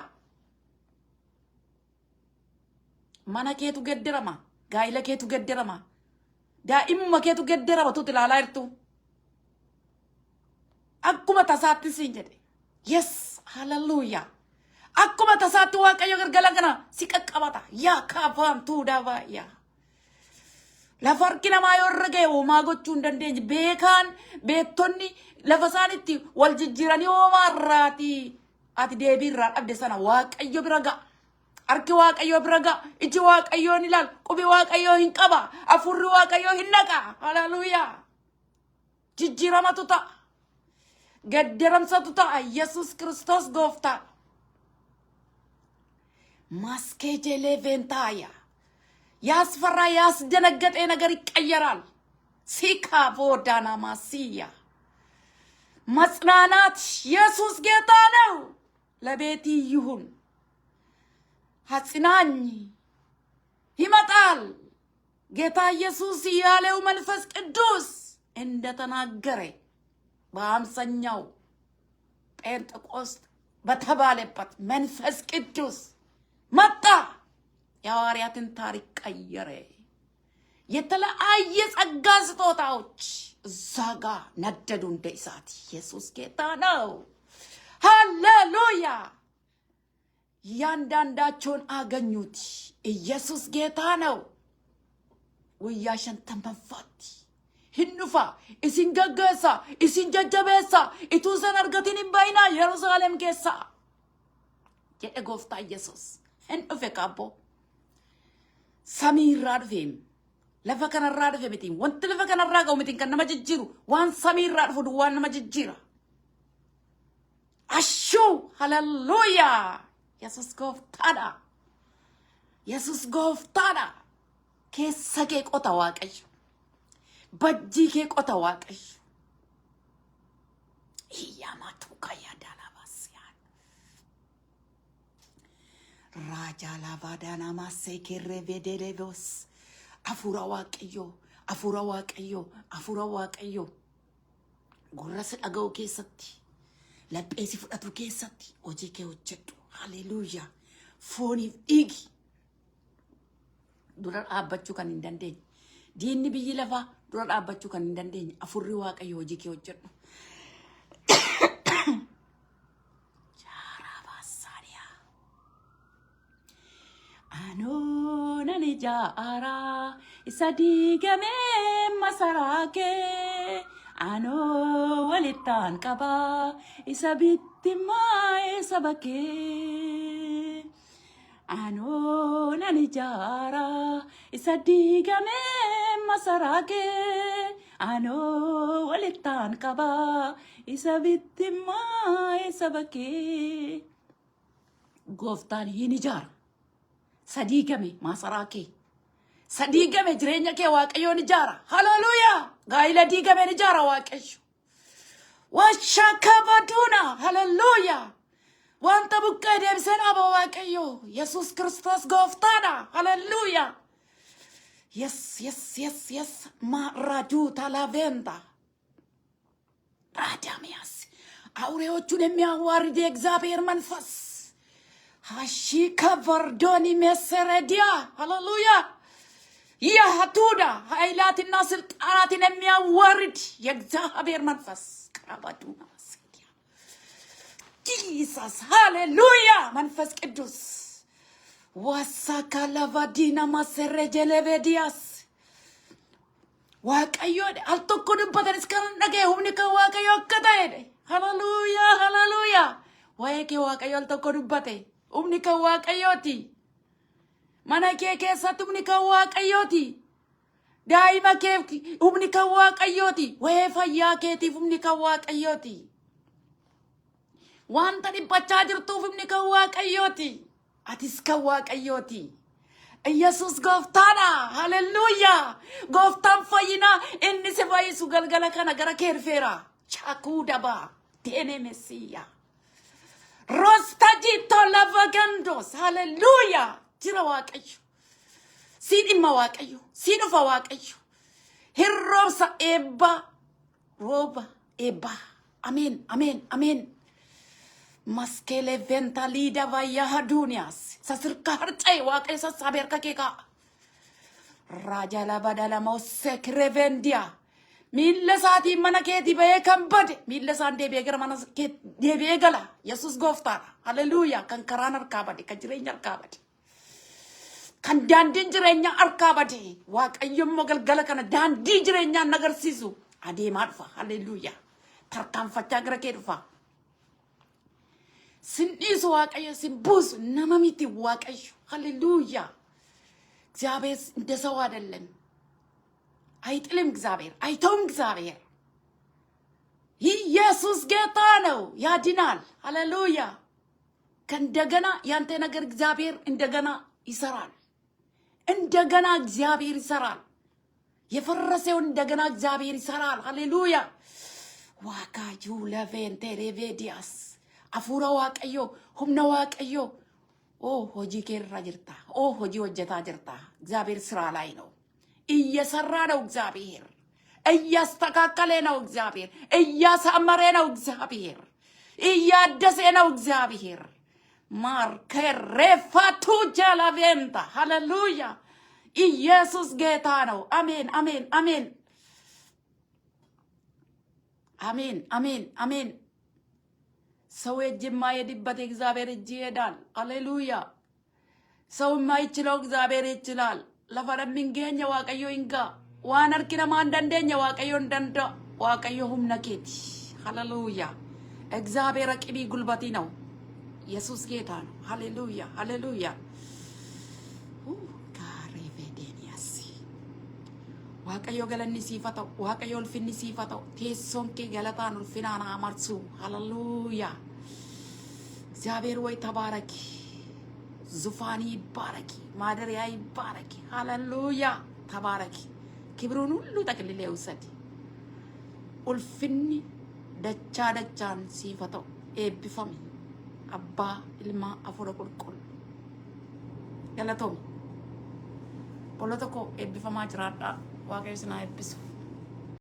Mana keetu gaddarama, gaa'ila keetu gaddarama, daa'imuma keetu gaddarama tuuti ilaalaa jirtu. Akkuma tasaatti siin jedhe. Yes hallelujah. Akkuma tasaatti waaqayyo galgala kana si qaqqabata. Yaa kaafaan tuudaa baay'aa. Lafa harki namaa yoo irra ga'e homaa gochuu hin dandeenye. Beekaan beektonni lafa isaanitti wal jijjiiranii homaa irraati. Ati deebii irraa dhabde sana waaqayyo bira ga'a. Harki waaqayyo bira ga'a. Iji waaqayyo ni ilaala. Qubi waaqayyo hin qaba. Afurri waaqayyo hin naqa. Hallelujah. Jijjiiramatu ta'a. Gaddaramsatu ta'a. Yesus Kiristoos gooftaa. Maskee jelee veentaaya. ያስፈራ ያስደነገጠ ነገር ይቀየራል። ሲካ ቦዳና ማሲያ መጽናናት ኢየሱስ ጌታ ነው። ለቤት ይሁን አጽናኝ ይመጣል። ጌታ ኢየሱስ ያለው መንፈስ ቅዱስ እንደተናገረ በአምሳኛው ጴንጤቆስጥ በተባለበት መንፈስ ቅዱስ መጣ። የሐዋርያትን ታሪክ ቀየረ። የተለያየ ጸጋ ስጦታዎች እዛ ጋር ነደዱ እንደ እሳት። ኢየሱስ ጌታ ነው። ሃሌሉያ። እያንዳንዳቸውን አገኙት። ኢየሱስ ጌታ ነው። ወያሸን ተንፈፋት hinnufa isin gaggeessa isin jajjabeessa ituu san argatin hin bayina Yerusaalem keessa jedhe gooftaa Yesuus hin dhufe kaabbo samii irraa dhufeem lafa kanarraa dhufe miti wanti lafa kanarraa ga'u miti kan nama jijjiiru waan samii irraa dhufu waan nama jijjiira ashuu haleluuya Yesuus gooftaadha Yesuus gooftaadha keessa kee qota waaqayyo bajji kee qota waaqayyo iyyaamatu kayyadala basiyaan raja lavadana masekere vedelevos afura waaqayyo gurrasa dhaga'u keessatti lapheesi fudhatu keessatti hojii kee hojjedhu haleluuya fooniif dhiigi dura dhaabbachuu kan hin dandeenye diinni biyyi lafaa dura dhaabbachuu kan hin dandeenye afurri waaqayyo hojii kee hojjedhu jaarabasaaniya anoonani jaara isa diigame masaraa kee anoo walittaan qaba isa bittimmaa'ee saba kee anoonani jaara isa diigame masaraa kee anoo walittaan qaba isa bittimmaa'ee saba kee gooftaan hin ijaara sadiigame masaraa kee sadiigame jireenya kee waaqayyoon ijaara haleluuyaa gaa'ila diigame ijaara waaqayyo washakabaduuna haleluuyaa wanta buqqee deebisee dhaaba waaqayyo Yesuus Kiristoos gooftaadha haleluuyaa yes maraduta la venta adamias አውሬዎቹን የሚያዋርድ የእግዚአብሔር መንፈስ ሀሺካ ቨርዶኒ መሰረዲያ ሃሌሉያ ያቱዳ ኃይላትና ስልጣናትን የሚያዋርድ የእግዚአብሔር መንፈስ ቀራባዱና ሰዲያ ጂሰስ ሃሌሉያ መንፈስ ቅዱስ ዋሳካላቫዲና ማሰረጀለቬዲያስ waaqayyo al tokko dubbatan iskan dhagee humni kan waaqayyo akka ta'e hallelujah hallelujah waa'ee kee waaqayyo al tokko dubbate humni kan waaqayyooti mana kee keessatti humni kan waaqayyooti daa'ima kee humni kan waaqayyooti waa'ee fayyaa keetiif humni kan waaqayyooti wanta dhibbachaa jirtuuf humni kan waaqayyooti atis kan waaqayyooti ኢየሱስ ጎፍታና ሃሌሉያ ጎፍታን ፈይና እንስ ፈይሱ ገልገለ ከነ ገረ ኬርፌራ ቻኩ ደባ ቴኔ መሲያ ሮስታጂቶ ለቨገንዶስ ሃሌሉያ ጅራ ዋቀዩ ሲዲማ ዋቀዩ ሲዱፈ ዋቀዩ ሂሮብሳ ኤባ ሮባ ኤባ አሜን አሜን አሜን Maskele ventalida vaya hadunias. Sasirka harcai wakai sasaber kakeka. Raja la badala mau sekrevendia. Mille saati mana keti baye kambade. Mille saan debe gara mana ket debe gala. Yesus goftara. Hallelujah. Kan karanar kabade. Kan jirenya kabade. Kan dandin jirenya arkabade. Wakayyum mogal gala kana dandi jirenya nagar sisu. Ade marfa. Hallelujah. Tarkam facha gara kedfa. ስንዲስ ዋቀየ ሲቡስ ነማሚቲ ዋቀዩ ሃሌሉያ እግዚአብሔር እንደሰው አይደለም አይጥልም እግዚአብሔር አይተውም እግዚአብሔር ኢየሱስ ጌታ ነው ያድናል ሃሌሉያ ከእንደገና ያንተ ነገር እግዚአብሔር እንደገና ይሰራል እንደገና እግዚአብሔር ይሰራል የፈረሰውን እንደገና እግዚአብሔር ይሰራል ሃሌሉያ ዋካጁ ለቬንቴ ሬቬዲያስ አፉራ ዋቀዮ ሁምና ዋቀዮ ሆጂ ኬራ ጅርታ ሆጂ ወጀታ ጅርታ እግዚአብሔር ስራ ላይ ነው እየሰራ ነው እግዚአብሔር እያስተካከለ ነው እግዚአብሔር እያሳመረ ነው እግዚአብሔር እያደሰ ነው እግዚአብሔር ማርከሬፋቱ ጃላቬንታ ሃሌሉያ ኢየሱስ ጌታ ነው አሜን አሜን አሜን አሜን አሜን አሜን ሰው እጅማ የድበት እግዚአብሔር እጅ ይሄዳል ሃሌሉያ ሰው የማይችለው እግዚአብሔር ይችላል ለፈረምንገኛ ዋቀዮ እንጋ ዋን አርኪና ማንደንደኛ ዋቀዮ እንደንዳ ዋቀዮ ሁምነኬት ሃሌሉያ እግዚአብሔር አቅቢ ጉልበቲ ነው ኢየሱስ ጌታ ነው ሃሌሉያ ሃሌሉያ ካሬቬዴኒያስ ዋቀዮ ገለኒ ሲፈታው ዋቀዮ ልፍኒ ሲፈታው ቴሶንኬ ገለታን ልፍናና አማርሱ ሃሌሉያ እግዚአብሔር ወይ ተባረኪ ዙፋኒ ይባረኪ ማደሪያ ይባረኪ ሃሌሉያ ተባረኪ ክብሩን ሁሉ ጠቅልለ ውሰድ ኡልፍኒ ደቻ ደቻን ሲፈታው ኤብፈሚ አባ ኢልማ አፎረ ቁልቁል ገለቶም ፖለቲኮ ኤብፈማ ጅራዳ ዋቀዮ ስና ኤብሱ